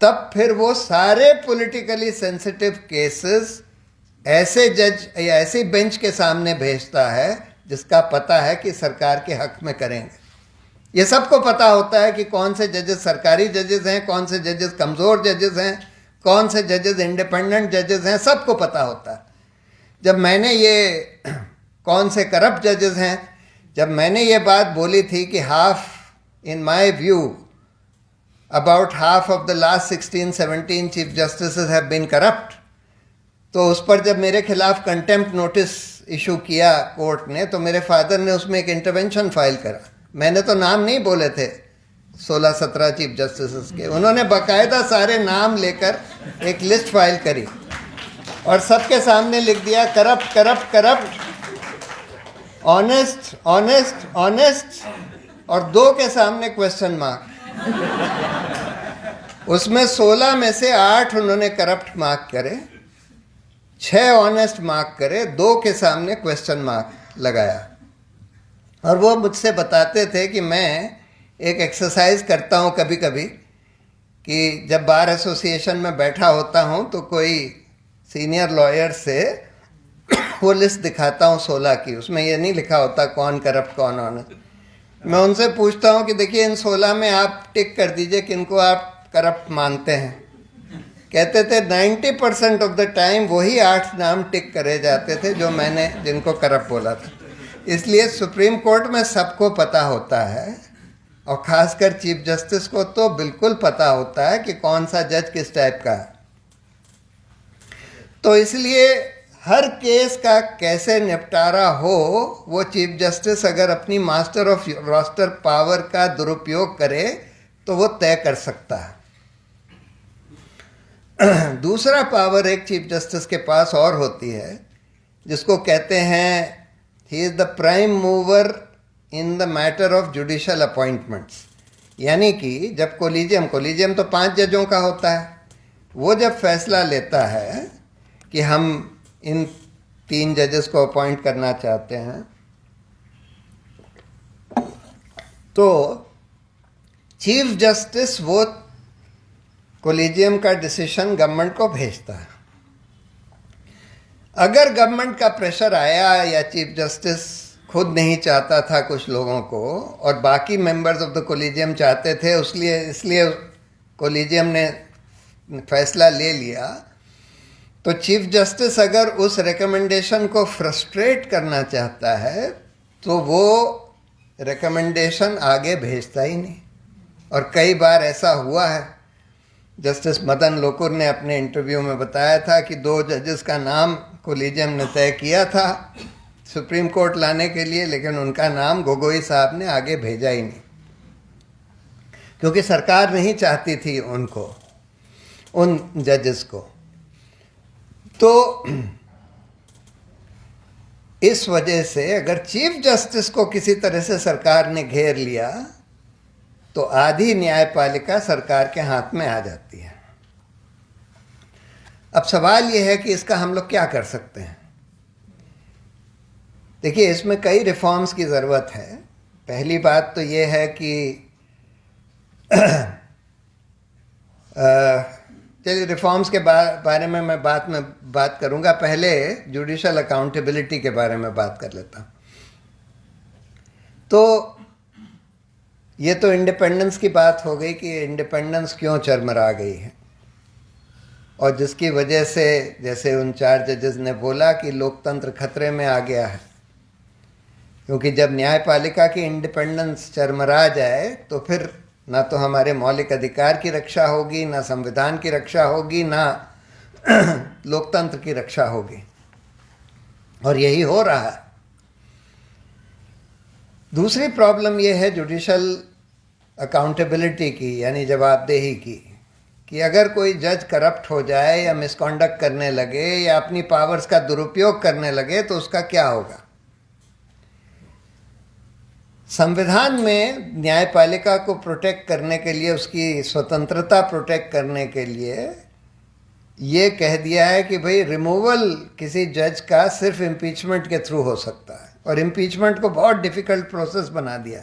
S1: तब फिर वो सारे पॉलिटिकली सेंसिटिव केसेस ऐसे जज या ऐसी बेंच के सामने भेजता है जिसका पता है कि सरकार के हक में करेंगे। ये सबको पता होता है कि कौन से जजेस सरकारी जजेस हैं, कौन से जजेस कमज़ोर जजेस हैं, कौन से जजेस इंडिपेंडेंट जजेस हैं, सबको पता होता है। जब मैंने ये कौन से करप्ट जजेस हैं, जब मैंने ये बात बोली थी कि half, in my view about half of the last 16-17 chief justice have been corrupt, तो उस पर जब मेरे खिलाफ कंटेम्प्ट नोटिस इशू किया कोर्ट ने, तो मेरे फादर ने उसमें एक इंटरवेंशन फाइल करा। मैंने तो नाम नहीं बोले थे 16-17 चीफ जस्टिस के, उन्होंने बाकायदा सारे नाम लेकर एक लिस्ट फाइल करी और सबके सामने लिख दिया corrupt corrupt corrupt, honest honest honest, और 2 के सामने क्वेश्चन मार्क। उसमें 16 में से 8 उन्होंने करप्ट मार्क करे, 6 ऑनेस्ट मार्क करे, 2 के सामने क्वेश्चन मार्क लगाया। और वो मुझसे बताते थे कि मैं एक एक्सरसाइज करता हूँ कभी कभी, कि जब बार एसोसिएशन में बैठा होता हूँ तो कोई सीनियर लॉयर से वो लिस्ट दिखाता हूँ 16 की, उसमें ये नहीं लिखा होता कौन करप्ट कौन ऑनेस्ट। मैं उनसे पूछता हूँ कि देखिए इन 16 में आप टिक कर दीजिए किनको आप करप्ट मानते हैं। कहते थे 90% ऑफ द टाइम वही 8 नाम टिक करे जाते थे जो मैंने जिनको करप्ट बोला था। इसलिए सुप्रीम कोर्ट में सबको पता होता है, और ख़ासकर चीफ जस्टिस को तो बिल्कुल पता होता है कि कौन सा जज किस टाइप का है। तो इसलिए हर केस का कैसे निपटारा हो, वो चीफ जस्टिस अगर अपनी मास्टर ऑफ रोस्टर पावर का दुरुपयोग करे तो वो तय कर सकता है। दूसरा पावर एक चीफ जस्टिस के पास और होती है, जिसको कहते हैं he is the prime mover in the matter of judicial appointments. यानी कि जब कोलिजियम तो 5 जजों का होता है, वो जब फैसला लेता है कि हम इन 3 जजेस को अपॉइंट करना चाहते हैं, तो चीफ जस्टिस वो कोलिजियम का डिसीजन गवर्नमेंट को भेजता है। अगर गवर्नमेंट का प्रेशर आया या चीफ जस्टिस खुद नहीं चाहता था कुछ लोगों को और बाकी मेंबर्स ऑफ द कोलिजियम चाहते थे, इसलिए कोलिजियम ने फैसला ले लिया, तो चीफ जस्टिस अगर उस रिकमेंडेशन को फ्रस्ट्रेट करना चाहता है तो वो रिकमेंडेशन आगे भेजता ही नहीं। और कई बार ऐसा हुआ है। जस्टिस मदन लोकुर ने अपने इंटरव्यू में बताया था कि 2 जजेस का नाम कोलिजियम ने तय किया था, सुप्रीम कोर्ट लाने के लिए, लेकिन उनका नाम गोगोई साहब ने आगे भेजा ही नहीं, क्योंकि सरकार नहीं चाहती थी उनको, उन जजेस को। तो इस वजह से अगर चीफ जस्टिस को किसी तरह से सरकार ने घेर लिया तो आधी न्यायपालिका सरकार के हाथ में आ जाती है। अब सवाल यह है कि इसका हम लोग क्या कर सकते हैं। देखिए, इसमें कई रिफॉर्म्स की ज़रूरत है। पहली बात तो ये है कि चलिए रिफॉर्म्स के बारे में मैं बात करूंगा। पहले जुडिशल अकाउंटेबिलिटी के बारे में बात कर लेता हूं। तो ये तो इंडिपेंडेंस की बात हो गई कि इंडिपेंडेंस क्यों चरमरा गई है, और जिसकी वजह से, जैसे उन 4 जजेस ने बोला, कि लोकतंत्र खतरे में आ गया है। क्योंकि जब न्यायपालिका की इंडिपेंडेंस चरमरा जाए तो फिर ना तो हमारे मौलिक अधिकार की रक्षा होगी, ना संविधान की रक्षा होगी, ना लोकतंत्र की रक्षा होगी, और यही हो रहा है। दूसरी प्रॉब्लम यह है जुडिशल अकाउंटेबिलिटी की, यानी जवाबदेही की, कि अगर कोई जज करप्ट हो जाए या मिसकॉन्डक्ट करने लगे या अपनी पावर्स का दुरुपयोग करने लगे तो उसका क्या होगा। संविधान में न्यायपालिका को प्रोटेक्ट करने के लिए, उसकी स्वतंत्रता प्रोटेक्ट करने के लिए ये कह दिया है कि भाई रिमूवल किसी जज का सिर्फ इम्पीचमेंट के थ्रू हो सकता है, और इम्पीचमेंट को बहुत डिफ़िकल्ट प्रोसेस बना दिया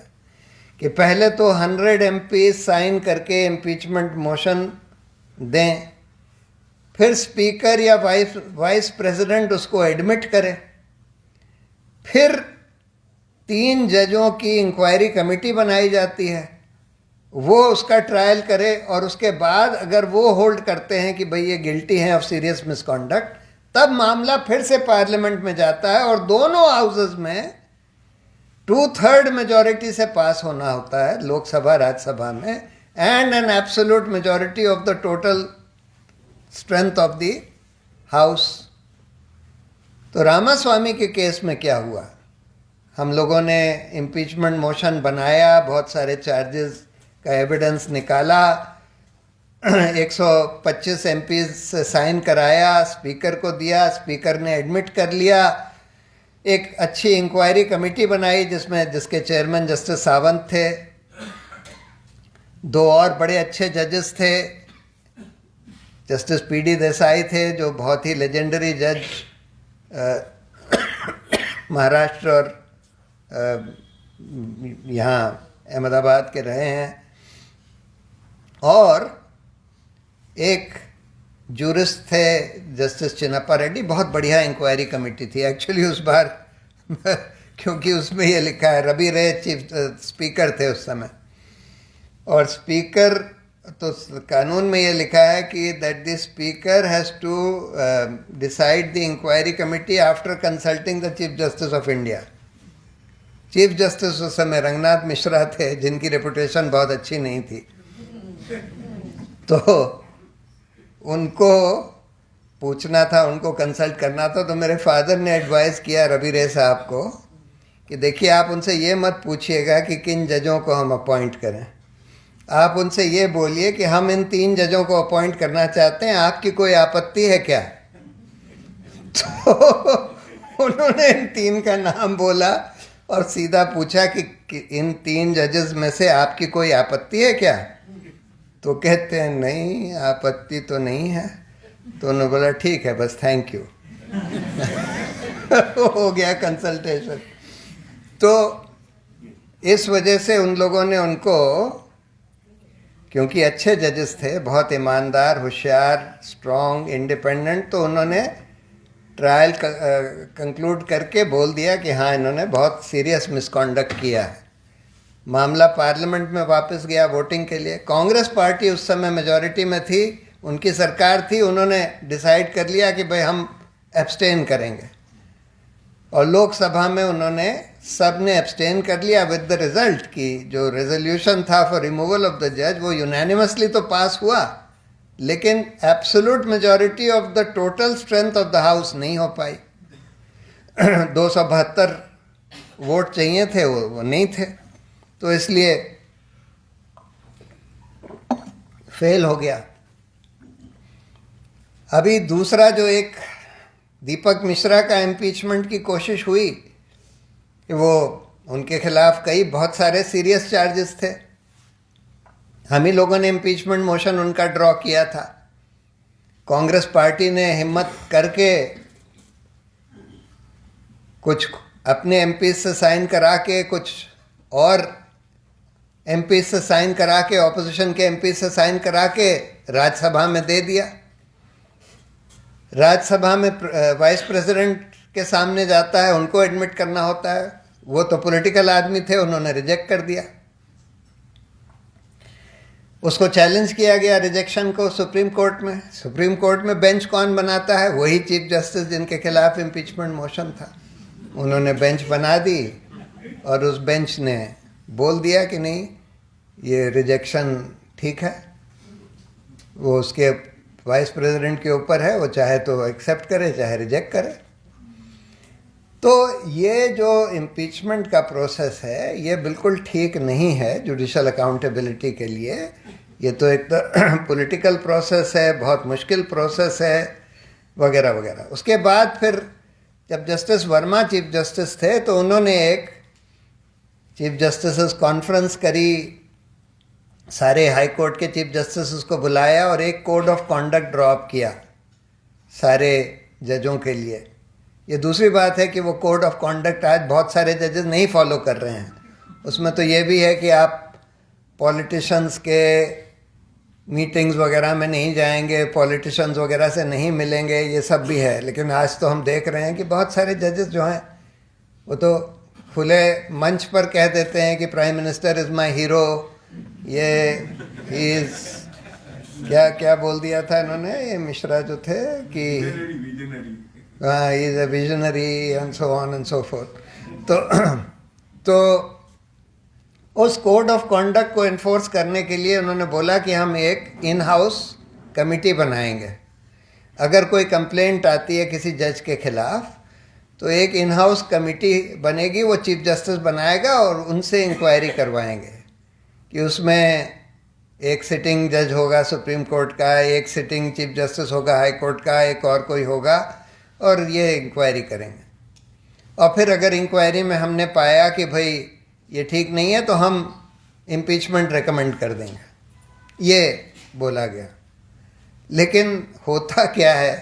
S1: कि पहले तो 100 MP साइन करके इम्पीचमेंट मोशन दें, फिर स्पीकर या वाइस प्रेसिडेंट उसको एडमिट करे, फिर 3 जजों की इंक्वायरी कमेटी बनाई जाती है, वो उसका ट्रायल करे, और उसके बाद अगर वो होल्ड करते हैं कि भाई ये गिल्टी हैं ऑफ सीरियस मिसकॉन्डक्ट, तब मामला फिर से पार्लियामेंट में जाता है और दोनों हाउसेस में 2/3 मेजॉरिटी से पास होना होता है, लोकसभा राज्यसभा में, and an absolute majority of the total strength of the house. तो रामास्वामी के केस में क्या हुआ, हम लोगों ने इम्पीचमेंट मोशन बनाया, बहुत सारे चार्जेस का एविडेंस निकाला, 125 MP से साइन कराया, स्पीकर को दिया, स्पीकर ने एडमिट कर लिया, एक अच्छी इंक्वायरी कमेटी बनाई जिसके चेयरमैन जस्टिस सावंत थे, 2 और बड़े अच्छे जजेस थे, जस्टिस PD देसाई थे जो बहुत ही लेजेंडरी जज महाराष्ट्र और यहाँ अहमदाबाद के रहे हैं, और एक जूरिस्ट थे जस्टिस चिन्नप्पा रेड्डी। बहुत बढ़िया इंक्वायरी कमेटी थी एक्चुअली उस बार क्योंकि उसमें ये लिखा है, रवि रे चीफ स्पीकर थे उस समय, और स्पीकर तो कानून में ये लिखा है कि that the speaker has to decide the inquiry committee after consulting the chief justice of India. Chief justice उस समय रंगनाथ मिश्रा थे, जिनकी रेपुटेशन बहुत अच्छी नहीं थी, तो उनको पूछना था, उनको कंसल्ट करना था। तो मेरे फादर ने एडवाइस किया रवि रे साहब को कि देखिए, आप उनसे ये मत पूछिएगा कि किन जजों को हम अपॉइंट करें, आप उनसे ये बोलिए कि हम इन 3 जजों को अपॉइंट करना चाहते हैं, आपकी कोई आपत्ति है क्या। तो उन्होंने इन 3 का नाम बोला और सीधा पूछा कि इन 3 जजेस में से आपकी कोई आपत्ति है क्या। तो कहते हैं नहीं, आपत्ति तो नहीं है। तो उन्होंने बोला ठीक है, बस थैंक यू हो गया कंसल्टेशन। तो इस वजह से उन लोगों ने उनको, क्योंकि अच्छे जजेस थे, बहुत ईमानदार, होशियार, स्ट्रॉन्ग, इंडिपेंडेंट, तो उन्होंने ट्रायल कंक्लूड करके बोल दिया कि हाँ, इन्होंने बहुत सीरियस मिसकॉन्डक्ट किया है। मामला पार्लियामेंट में वापस गया वोटिंग के लिए। कांग्रेस पार्टी उस समय मेजॉरिटी में थी, उनकी सरकार थी, उन्होंने डिसाइड कर लिया कि भाई हम एब्सटेन करेंगे, और लोकसभा में उन्होंने सब ने एब्सटेन कर लिया, विद द रिजल्ट कि जो रेजोल्यूशन था फॉर रिमूवल ऑफ द जज वो यूनानिमसली तो पास हुआ, लेकिन absolute majority of the total strength of the house नहीं हो पाई। 272 वोट चाहिए थे, वो नहीं थे, तो इसलिए फेल हो गया। अभी दूसरा जो एक दीपक मिश्रा का इम्पीचमेंट की कोशिश हुई, कि वो उनके खिलाफ कई बहुत सारे सीरियस चार्जेस थे। हम ही लोगों ने इम्पीचमेंट मोशन उनका ड्रॉ किया था। कांग्रेस पार्टी ने हिम्मत करके कुछ अपने एमपी से साइन करा के, कुछ और एमपी से साइन करा के, ऑपोजिशन के एमपी से साइन करा के राज्यसभा में दे दिया। राज्यसभा में वाइस प्रेसिडेंट के सामने जाता है, उनको एडमिट करना होता है। वो तो पॉलिटिकल आदमी थे, उन्होंने रिजेक्ट कर दिया। उसको चैलेंज किया गया रिजेक्शन को सुप्रीम कोर्ट में। सुप्रीम कोर्ट में बेंच कौन बनाता है? वही चीफ जस्टिस जिनके खिलाफ इम्पीचमेंट मोशन था। उन्होंने बेंच बना दी और उस बेंच ने बोल दिया कि नहीं, ये रिजेक्शन ठीक है। वो उसके वाइस प्रेसिडेंट के ऊपर है, वो चाहे तो एक्सेप्ट करे, चाहे रिजेक्ट करे। तो ये जो इम्पीचमेंट का प्रोसेस है, ये बिल्कुल ठीक नहीं है जुडिशल अकाउंटेबिलिटी के लिए। ये तो एक तो पॉलिटिकल प्रोसेस है, बहुत मुश्किल प्रोसेस है, वगैरह वगैरह। उसके बाद फिर जब जस्टिस वर्मा चीफ जस्टिस थे, तो उन्होंने एक चीफ जस्टिस कॉन्फ्रेंस करी, सारे हाई कोर्ट के चीफ जस्टिस को बुलाया और एक कोड ऑफ कॉन्डक्ट ड्रॉप किया सारे जजों के लिए। ये दूसरी बात है कि वो कोड ऑफ कॉन्डक्ट आज बहुत सारे जजेस नहीं फॉलो कर रहे हैं। उसमें तो ये भी है कि आप पॉलिटिशियंस के मीटिंग्स वगैरह में नहीं जाएंगे, पॉलिटिशियंस वगैरह से नहीं मिलेंगे, ये सब भी है। लेकिन आज तो हम देख रहे हैं कि बहुत सारे जजेस जो हैं वो तो खुले मंच पर कह देते हैं कि prime minister is my hero. ये इज़ क्या क्या बोल दिया था इन्होंने, ये मिश्रा जो थे, कि is a visionary and so on and so fourth. तो उस कोड ऑफ कॉन्डक्ट को इन्फोर्स करने के लिए उन्होंने बोला कि हम एक इन हाउस कमिटी बनाएंगे। अगर कोई कंप्लेंट आती है किसी जज के खिलाफ, तो एक इन हाउस कमिटी बनेगी, वो चीफ जस्टिस बनाएगा और उनसे इंक्वायरी करवाएंगे कि उसमें एक सिटिंग जज होगा सुप्रीम कोर्ट का, एक सिटिंग चीफ जस्टिस होगा हाई कोर्ट का, एक और कोई होगा, और ये इंक्वायरी करेंगे। और फिर अगर इंक्वायरी में हमने पाया कि भाई ये ठीक नहीं है, तो हम इम्पीचमेंट रेकमेंड कर देंगे, ये बोला गया। लेकिन होता क्या है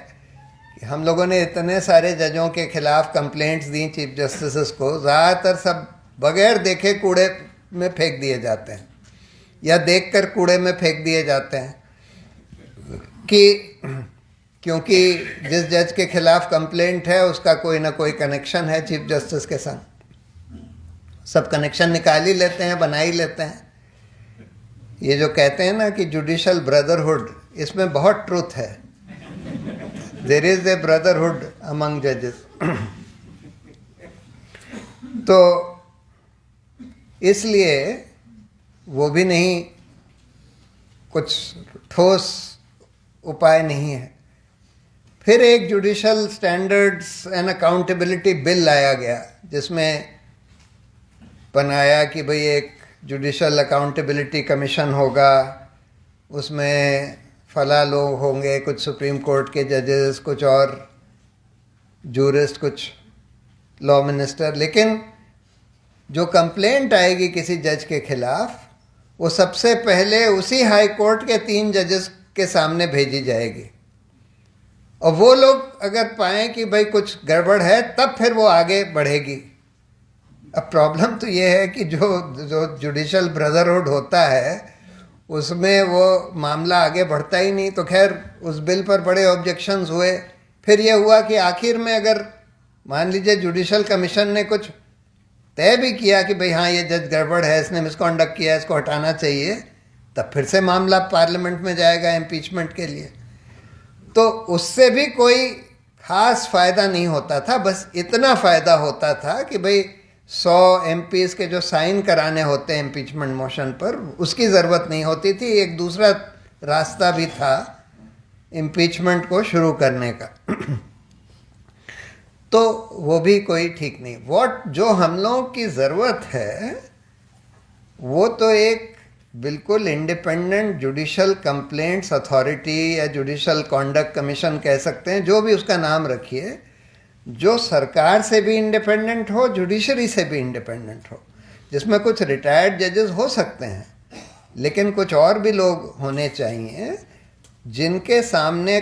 S1: कि हम लोगों ने इतने सारे जजों के खिलाफ कंप्लेंट्स दी चीफ जस्टिस को, ज़्यादातर सब बगैर देखे कूड़े में फेंक दिए जाते हैं या देखकर कूड़े में फेंक दिए जाते हैं, कि क्योंकि जिस जज के खिलाफ कंप्लेंट है उसका कोई ना कोई कनेक्शन है चीफ जस्टिस के संग। सब कनेक्शन निकाल ही लेते हैं, बना ही लेते हैं। ये जो कहते हैं ना कि जुडिशल ब्रदरहुड, इसमें बहुत ट्रूथ है। There is a brotherhood among जजेस। तो इसलिए वो भी नहीं, कुछ ठोस उपाय नहीं है। फिर एक judicial standards and accountability bill लाया गया, जिसमें बनाया कि भाई एक जुडिशल अकाउंटेबिलिटी कमीशन होगा, उसमें फला लोग होंगे, कुछ सुप्रीम कोर्ट के जजेस, कुछ और जूरिस्ट, कुछ लॉ मिनिस्टर। लेकिन जो कंप्लेंट आएगी किसी जज के खिलाफ, वो सबसे पहले उसी हाई कोर्ट के 3 जजेस के सामने भेजी जाएगी, और वो लोग अगर पाएं कि भाई कुछ गड़बड़ है, तब फिर वो आगे बढ़ेगी। अब प्रॉब्लम तो ये है कि जो जुडिशल ब्रदरहुड होता है, उसमें वो मामला आगे बढ़ता ही नहीं। तो खैर उस बिल पर बड़े ऑब्जेक्शंस हुए। फिर ये हुआ कि आखिर में अगर मान लीजिए जुडिशल कमीशन ने कुछ तय भी किया कि भाई हाँ ये जज गड़बड़ है, इसने मिसकॉन्डक्ट किया, इसको हटाना चाहिए, तब फिर से मामला पार्लियामेंट में जाएगा इम्पीचमेंट के लिए। तो उससे भी कोई खास फ़ायदा नहीं होता था। बस इतना फ़ायदा होता था कि भाई 100 MPs के जो साइन कराने होते हैं इम्पीचमेंट मोशन पर, उसकी ज़रूरत नहीं होती थी। एक दूसरा रास्ता भी था इम्पीचमेंट को शुरू करने का। तो वो भी कोई ठीक नहीं। जो हम लोगों की ज़रूरत है वो तो एक बिल्कुल इंडिपेंडेंट जुडिशल कंप्लेंट्स अथॉरिटी या जुडिशल कॉन्डक्ट कमीशन कह सकते हैं, जो भी उसका नाम रखिए, जो सरकार से भी इंडिपेंडेंट हो, जुडिशरी से भी इंडिपेंडेंट हो, जिसमें कुछ रिटायर्ड जजेस हो सकते हैं, लेकिन कुछ और भी लोग होने चाहिए जिनके सामने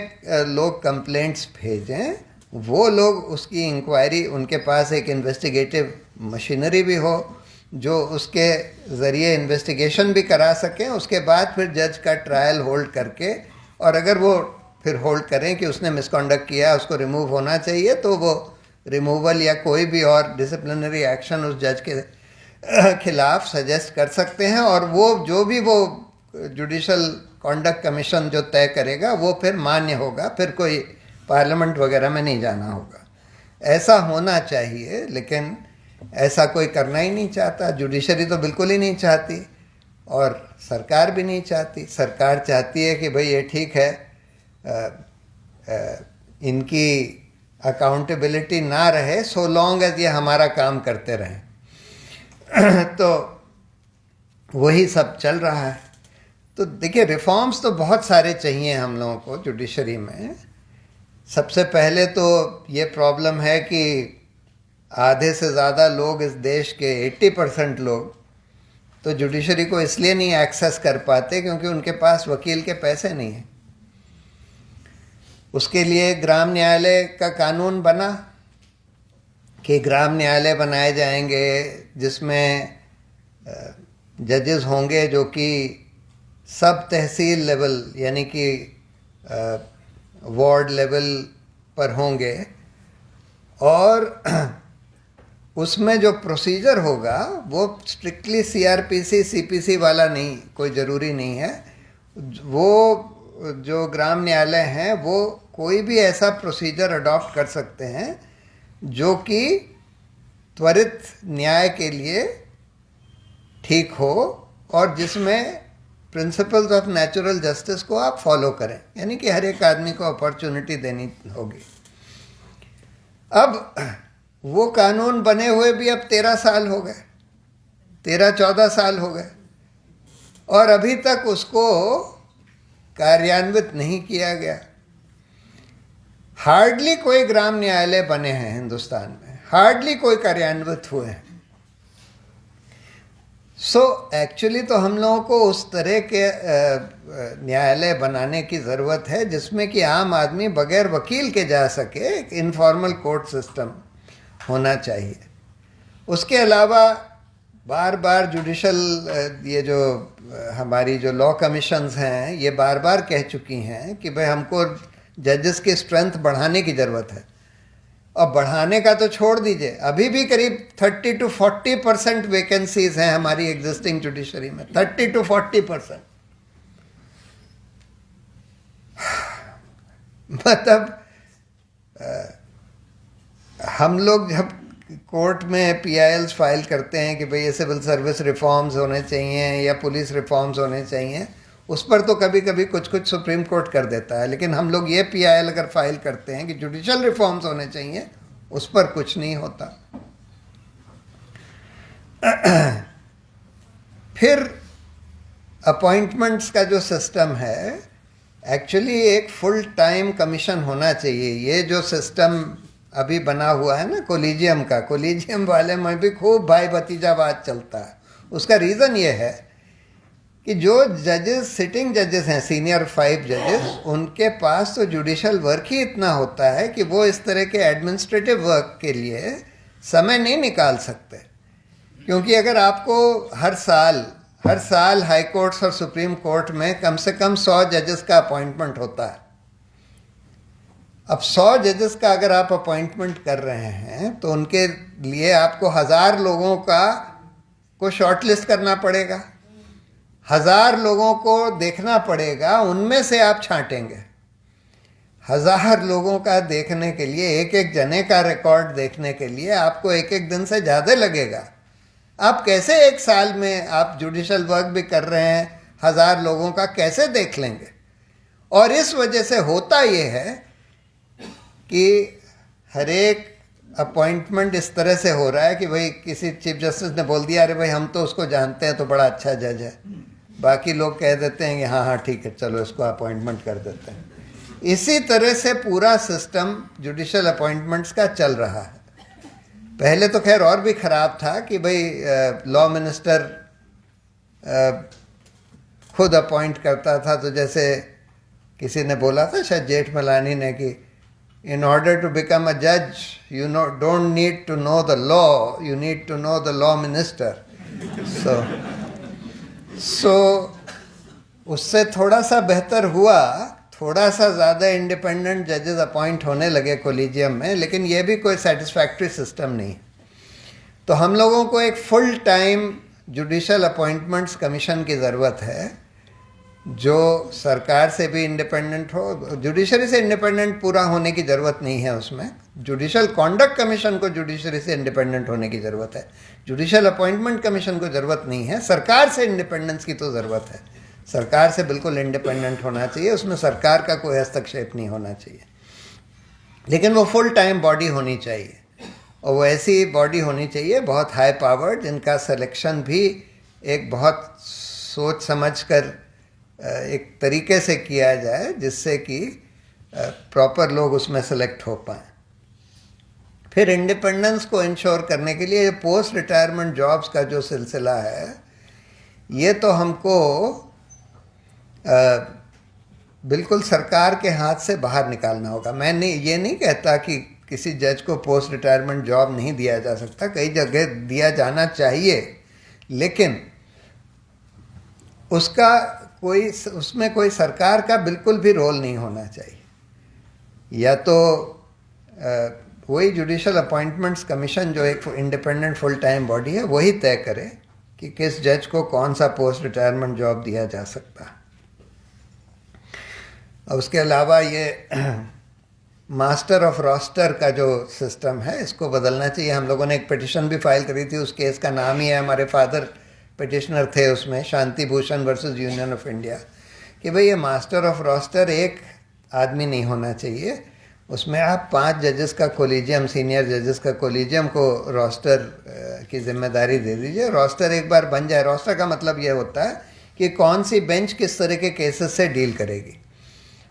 S1: लोग कंप्लेंट्स भेजें, वो लोग उसकी इंक्वायरी, उनके पास एक इन्वेस्टिगेटिव मशीनरी भी हो जो उसके ज़रिए इन्वेस्टिगेशन भी करा सकें, उसके बाद फिर जज का ट्रायल होल्ड करके, और अगर वो फिर होल्ड करें कि उसने मिसकॉन्डक्ट किया, उसको रिमूव होना चाहिए, तो वो रिमूवल या कोई भी और डिसिप्लिनरी एक्शन उस जज के खिलाफ सजेस्ट कर सकते हैं, और वो जो भी वो जुडिशल कॉन्डक्ट कमीशन जो तय करेगा वो फिर मान्य होगा, फिर कोई पार्लियामेंट वगैरह में नहीं जाना होगा। ऐसा होना चाहिए, लेकिन ऐसा कोई करना ही नहीं चाहता। जुडिशरी तो बिल्कुल ही नहीं चाहती और सरकार भी नहीं चाहती। सरकार चाहती है कि भाई ये ठीक है, इनकी अकाउंटेबिलिटी ना रहे सो लॉन्ग एज ये हमारा काम करते रहें। तो वही सब चल रहा है। तो देखिए, रिफॉर्म्स तो बहुत सारे चाहिए हम लोगों को जुडिशरी में। सबसे पहले तो ये प्रॉब्लम है कि आधे से ज़्यादा लोग इस देश के 80% लोग तो जुडिशरी को इसलिए नहीं एक्सेस कर पाते क्योंकि उनके पास वकील के पैसे नहीं हैं। उसके लिए ग्राम न्यायालय का कानून बना कि ग्राम न्यायालय बनाए जाएंगे जिसमें जजेस होंगे जो कि सब तहसील लेवल यानी कि वार्ड लेवल पर होंगे, और उसमें जो प्रोसीजर होगा वो स्ट्रिक्टली सीआरपीसी सीपीसी वाला नहीं, कोई ज़रूरी नहीं है। वो जो ग्राम न्यायालय हैं वो कोई भी ऐसा प्रोसीजर अडॉप्ट कर सकते हैं जो कि त्वरित न्याय के लिए ठीक हो और जिसमें प्रिंसिपल्स ऑफ नेचुरल जस्टिस को आप फॉलो करें, यानी कि हर एक आदमी को अपॉर्चुनिटी देनी होगी। अब वो कानून बने हुए भी अब 13 साल हो गए, 13-14 साल हो गए, और अभी तक उसको कार्यान्वित नहीं किया गया। हार्डली कोई ग्राम न्यायालय बने हैं हिंदुस्तान में, हार्डली कोई कार्यान्वित हुए हैं। एक्चुअली तो हम लोगों को उस तरह के न्यायालय बनाने की ज़रूरत है जिसमें कि आम आदमी बगैर वकील के जा सके। एक इनफॉर्मल कोर्ट सिस्टम होना चाहिए। उसके अलावा बार बार जुडिशल ये जो हमारी जो लॉ कमीशंस हैं ये बार बार कह चुकी हैं कि भाई हमको जजेस की स्ट्रेंथ बढ़ाने की ज़रूरत है। और बढ़ाने का तो छोड़ दीजिए, अभी भी करीब 30 to 40% वैकेंसीज हैं हमारी एग्जिस्टिंग जुडिशरी में, 30 to 40%। मतलब हम लोग जब कोर्ट में PILs फाइल करते हैं कि भाई ये सिविल सर्विस रिफॉर्म्स होने चाहिए या पुलिस रिफॉर्म्स होने चाहिए, उस पर तो कभी कभी कुछ कुछ सुप्रीम कोर्ट कर देता है, लेकिन हम लोग ये PIL अगर फाइल करते हैं कि जुडिशल रिफॉर्म्स होने चाहिए, उस पर कुछ नहीं होता। फिर अपॉइंटमेंट्स का जो सिस्टम है, एक्चुअली एक फुल टाइम कमीशन होना चाहिए। ये जो सिस्टम अभी बना हुआ है ना कोलिजियम का, कोलिजियम वाले में भी खूब भाई भतीजावाद चलता है। उसका रीज़न ये है कि जो जजेस, सिटिंग जजेस हैं, सीनियर 5 जजेस, उनके पास तो जुडिशल वर्क ही इतना होता है कि वो इस तरह के एडमिनिस्ट्रेटिव वर्क के लिए समय नहीं निकाल सकते। क्योंकि अगर आपको हर साल हाई कोर्ट्स और सुप्रीम कोर्ट में कम से कम 100 जजेस का अपॉइंटमेंट होता है। अब 100 जजेस का अगर आप अपॉइंटमेंट कर रहे हैं तो उनके लिए आपको 1000 लोगों को शॉर्टलिस्ट करना पड़ेगा, 1000 लोगों को देखना पड़ेगा, उनमें से आप छांटेंगे। 1000 लोगों का देखने के लिए, एक एक जने का रिकॉर्ड देखने के लिए आपको एक एक दिन से ज़्यादा लगेगा। आप कैसे एक साल में आप जुडिशल वर्क भी कर रहे हैं, 1000 लोगों का कैसे देख लेंगे? और इस वजह से होता ये है कि हर एक अपॉइंटमेंट इस तरह से हो रहा है कि भाई किसी चीफ जस्टिस ने बोल दिया, अरे भाई हम तो उसको जानते हैं, तो बड़ा अच्छा जज है, बाकी लोग कह देते हैं कि हाँ हाँ ठीक है चलो इसको अपॉइंटमेंट कर देते हैं। इसी तरह से पूरा सिस्टम जुडिशल अपॉइंटमेंट्स का चल रहा है। पहले तो खैर और भी ख़राब था कि भाई लॉ मिनिस्टर खुद अपॉइंट करता था। तो जैसे किसी ने बोला था, शायद जेठमलानी ने, कि in order to become a judge you don't need to know the law, you need to know the law minister. so उससे थोड़ा सा बेहतर हुआ, थोड़ा सा ज़्यादा इंडिपेंडेंट जजेस अपॉइंट होने लगे कोलिजियम में, लेकिन ये भी कोई सेटिस्फैक्ट्री सिस्टम नहीं। तो हम लोगों को एक full time judicial appointments commission की ज़रूरत है, जो सरकार से भी इंडिपेंडेंट हो। जुडिशरी से इंडिपेंडेंट पूरा होने की ज़रूरत नहीं है उसमें। जुडिशल कॉन्डक्ट कमीशन को जुडिशरी से इंडिपेंडेंट होने की ज़रूरत है, जुडिशल अपॉइंटमेंट कमीशन को ज़रूरत नहीं है। सरकार से इंडिपेंडेंस की तो ज़रूरत है, सरकार से बिल्कुल इंडिपेंडेंट होना चाहिए, उसमें सरकार का कोई हस्तक्षेप नहीं होना चाहिए, लेकिन वो फुल टाइम बॉडी होनी चाहिए, और वो ऐसी बॉडी होनी चाहिए बहुत हाई पावर्ड, जिनका सिलेक्शन भी एक बहुत सोच समझ कर एक तरीके से किया जाए, जिससे कि प्रॉपर लोग उसमें सेलेक्ट हो पाएँ। फिर इंडिपेंडेंस को इंश्योर करने के लिए पोस्ट रिटायरमेंट जॉब्स का जो सिलसिला है, ये तो हमको बिल्कुल सरकार के हाथ से बाहर निकालना होगा। मैं ये नहीं कहता कि किसी जज को पोस्ट रिटायरमेंट जॉब नहीं दिया जा सकता, कई जगह दिया जाना चाहिए, लेकिन उसमें कोई सरकार का बिल्कुल भी रोल नहीं होना चाहिए। या तो वही जुडिशल अपॉइंटमेंट्स कमीशन, जो एक इंडिपेंडेंट फुल टाइम बॉडी है, वही तय करे कि किस जज को कौन सा पोस्ट रिटायरमेंट जॉब दिया जा सकता है। और उसके अलावा ये मास्टर ऑफ रोस्टर का जो सिस्टम है, इसको बदलना चाहिए। हम लोगों ने एक पिटिशन भी फाइल करी थी, उस केस का नाम ही है, हमारे फादर पिटिशनर थे उसमें, Shanti Bhushan versus union of India, कि भाई ये मास्टर ऑफ रोस्टर एक आदमी नहीं होना चाहिए, उसमें आप 5 जजेस का कोलिजियम, सीनियर जजेस का कोलिजियम को रोस्टर की जिम्मेदारी दे दीजिए। रोस्टर एक बार बन जाए, रोस्टर का मतलब ये होता है कि कौन सी बेंच किस तरह के केसेस से डील करेगी।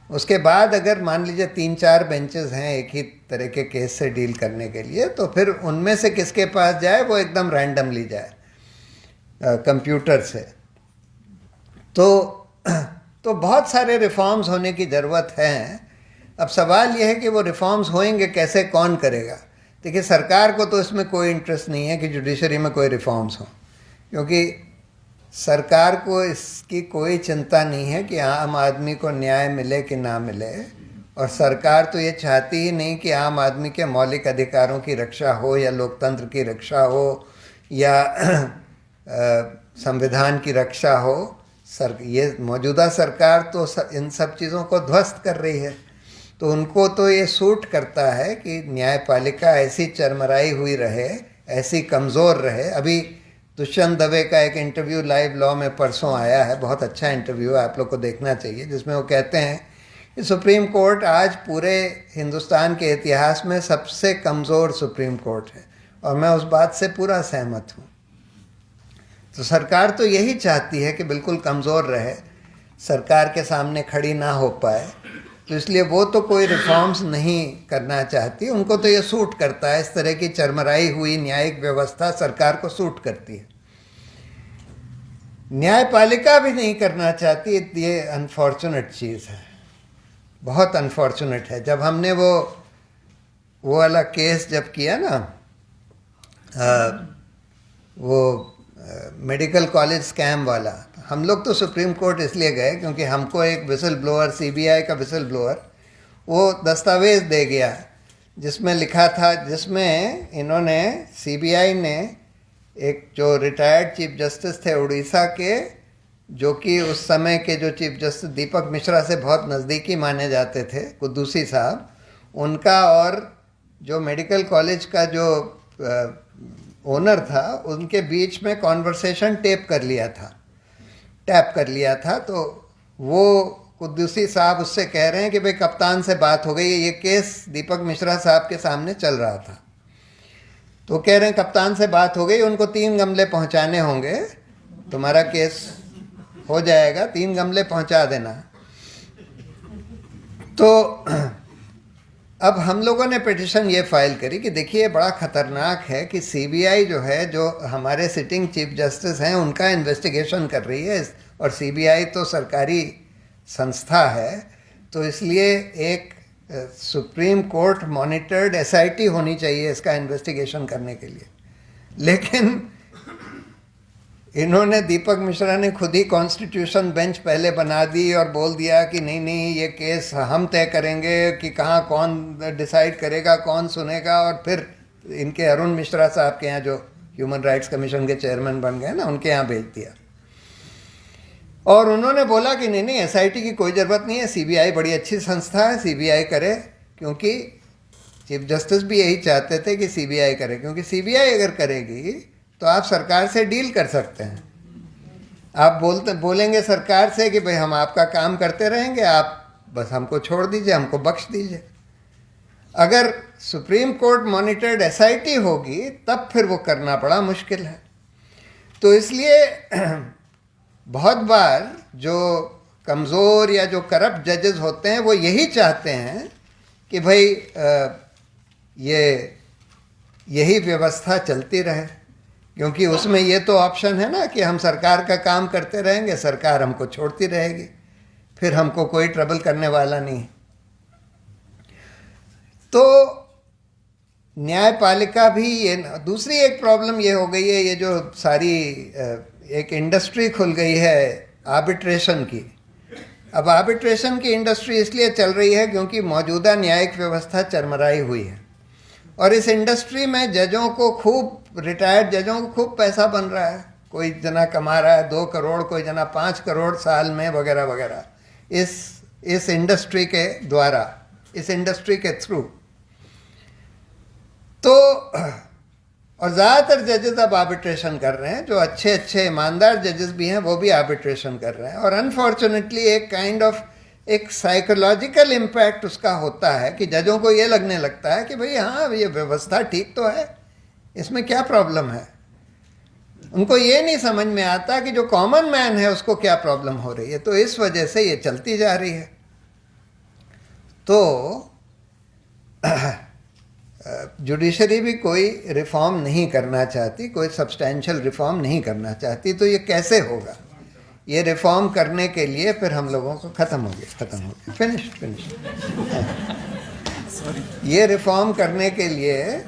S1: उसके बाद अगर मान लीजिए 3-4 बेंचेस हैं एक ही तरह के केस से डील करने के लिए, तो फिर उनमें से किसके पास जाए वो एकदम रैंडमली जाए कंप्यूटर से। तो बहुत सारे रिफॉर्म्स होने की ज़रूरत है। अब सवाल यह है कि वो रिफॉर्म्स होंगे कैसे, कौन करेगा। देखिए, सरकार को तो इसमें कोई इंटरेस्ट नहीं है कि जुडिशरी में कोई रिफॉर्म्स हों, क्योंकि सरकार को इसकी कोई चिंता नहीं है कि आम आदमी को न्याय मिले कि ना मिले, और सरकार तो ये चाहती ही नहीं कि आम आदमी के मौलिक अधिकारों की रक्षा हो, या लोकतंत्र की रक्षा हो, या संविधान की रक्षा हो। ये मौजूदा सरकार तो इन सब चीज़ों को ध्वस्त कर रही है, तो उनको तो ये सूट करता है कि न्यायपालिका ऐसी चरमराई हुई रहे, ऐसी कमज़ोर रहे। अभी दुष्यंत दवे का एक इंटरव्यू लाइव लॉ में परसों आया है, बहुत अच्छा इंटरव्यू है, आप लोग को देखना चाहिए, जिसमें वो कहते हैं कि सुप्रीम कोर्ट आज पूरे हिंदुस्तान के इतिहास में सबसे कमज़ोर सुप्रीम कोर्ट है, और मैं उस बात से पूरा सहमत हूँ। तो सरकार तो यही चाहती है कि बिल्कुल कमज़ोर रहे, सरकार के सामने खड़ी ना हो पाए, तो इसलिए वो तो कोई रिफॉर्म्स नहीं करना चाहती। उनको तो ये सूट करता है, इस तरह की चरमराई हुई न्यायिक व्यवस्था सरकार को सूट करती है। न्यायपालिका भी नहीं करना चाहती, ये अनफॉर्चुनेट चीज़ है, बहुत अनफॉर्चुनेट है। जब हमने वो वाला केस जब किया ना, वो मेडिकल कॉलेज स्कैम वाला, हम लोग तो सुप्रीम कोर्ट इसलिए गए क्योंकि हमको एक विसल ब्लोअर, सीबीआई का विसल ब्लोअर, वो दस्तावेज़ दे गया जिसमें लिखा था, जिसमें इन्होंने, सीबीआई ने, एक जो रिटायर्ड चीफ जस्टिस थे उड़ीसा के, जो कि उस समय के जो चीफ जस्टिस दीपक मिश्रा से बहुत नज़दीकी माने जाते थे, कुद्दूसी साहब, उनका और जो मेडिकल कॉलेज का जो ओनर था, उनके बीच में कॉन्वर्सेशन टैप कर लिया था। तो वो कुद्दूसी साहब उससे कह रहे हैं कि भाई कप्तान से बात हो गई है, ये केस दीपक मिश्रा साहब के सामने चल रहा था। तो कह रहे हैं कप्तान से बात हो गई, उनको 3 गमले पहुंचाने होंगे, तुम्हारा केस हो जाएगा, 3 गमले पहुंचा देना। तो अब हम लोगों ने पिटिशन ये फाइल करी कि देखिए बड़ा ख़तरनाक है कि सीबीआई जो है, जो हमारे सिटिंग चीफ जस्टिस हैं, उनका इन्वेस्टिगेशन कर रही है, और सीबीआई तो सरकारी संस्था है, तो इसलिए एक सुप्रीम कोर्ट मॉनिटर्ड एसआईटी होनी चाहिए इसका इन्वेस्टिगेशन करने के लिए। लेकिन इन्होंने, दीपक मिश्रा ने खुद ही कॉन्स्टिट्यूशन बेंच पहले बना दी और बोल दिया कि नहीं नहीं, ये केस हम तय करेंगे कि कहाँ कौन डिसाइड करेगा, कौन सुनेगा। और फिर इनके अरुण मिश्रा साहब के यहाँ, जो ह्यूमन राइट्स कमीशन के चेयरमैन बन गए ना, उनके यहाँ भेज दिया। और उन्होंने बोला कि नहीं नहीं, एसआईटी की कोई ज़रूरत नहीं है, सीबीआई बड़ी अच्छी संस्था है, सीबीआई करे। क्योंकि चीफ जस्टिस भी यही चाहते थे कि सीबीआई करे, क्योंकि सीबीआई अगर करेगी तो आप सरकार से डील कर सकते हैं। आप बोलेंगे सरकार से कि भाई हम आपका काम करते रहेंगे, आप बस हमको छोड़ दीजिए, हमको बख्श दीजिए। अगर सुप्रीम कोर्ट मॉनिटर्ड एसआईटी होगी तब फिर वो करना बड़ा मुश्किल है। तो इसलिए बहुत बार जो कमज़ोर या जो करप्ट जजेस होते हैं वो यही चाहते हैं कि भाई यही व्यवस्था चलती रहे, क्योंकि उसमें ये तो ऑप्शन है ना कि हम सरकार का काम करते रहेंगे, सरकार हमको छोड़ती रहेगी, फिर हमको कोई ट्रबल करने वाला नहीं। तो न्यायपालिका भी ये, दूसरी एक प्रॉब्लम ये हो गई है, ये जो सारी एक इंडस्ट्री खुल गई है आर्बिट्रेशन की। अब आर्बिट्रेशन की इंडस्ट्री इसलिए चल रही है क्योंकि मौजूदा न्यायिक व्यवस्था चरमराई हुई है, और इस इंडस्ट्री में जजों को खूब, रिटायर्ड जजों को खूब पैसा बन रहा है। कोई जना कमा रहा है 2 करोड़, कोई जना 5 करोड़ साल में, वगैरह वगैरह, इस इंडस्ट्री के द्वारा, इस इंडस्ट्री के थ्रू। तो और ज़्यादातर जजेस अब आर्बिट्रेशन कर रहे हैं, जो अच्छे अच्छे ईमानदार जजेस भी हैं वो भी आर्बिट्रेशन कर रहे हैं। और अनफॉर्चुनेटली एक काइंड ऑफ एक साइकोलॉजिकल इम्पैक्ट उसका होता है कि जजों को ये लगने लगता है कि भाई हाँ, ये व्यवस्था ठीक तो है, इसमें क्या प्रॉब्लम है। उनको ये नहीं समझ में आता कि जो कॉमन मैन है उसको क्या प्रॉब्लम हो रही है। तो इस वजह से ये चलती जा रही है। तो जुडिशरी भी कोई रिफॉर्म नहीं करना चाहती, कोई सब्सटेंशियल रिफॉर्म नहीं करना चाहती। तो ये कैसे होगा? ये रिफॉर्म करने के लिए फिर हम लोगों को ख़त्म हो गया, फिनिश। ये रिफॉर्म करने के लिए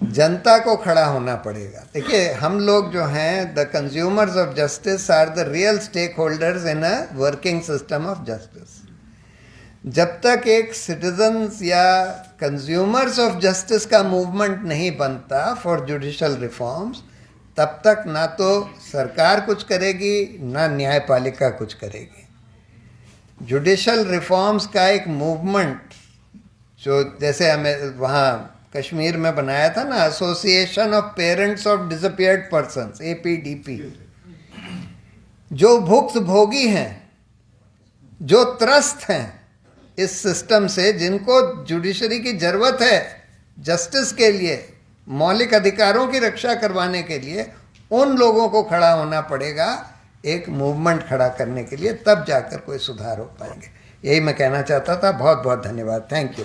S1: जनता को खड़ा होना पड़ेगा। देखिए, हम लोग जो हैं, the consumers of justice are the real stakeholders in a working system of justice. जब तक एक सिटीजन्स या कंज्यूमर्स ऑफ जस्टिस का मूवमेंट नहीं बनता फॉर जुडिशल रिफॉर्म्स, तब तक ना तो सरकार कुछ करेगी, ना न्यायपालिका कुछ करेगी। जुडिशल रिफॉर्म्स का एक मूवमेंट, जो जैसे हमें वहाँ कश्मीर में बनाया था ना, association of parents of disappeared persons, APDP, जो भुक्तभोगी हैं, जो त्रस्त हैं इस सिस्टम से, जिनको जुडिशरी की ज़रूरत है जस्टिस के लिए, मौलिक अधिकारों की रक्षा करवाने के लिए, उन लोगों को खड़ा होना पड़ेगा एक मूवमेंट खड़ा करने के लिए, तब जाकर कोई सुधार हो पाएंगे। यही मैं कहना चाहता था। बहुत बहुत धन्यवाद। Thank you.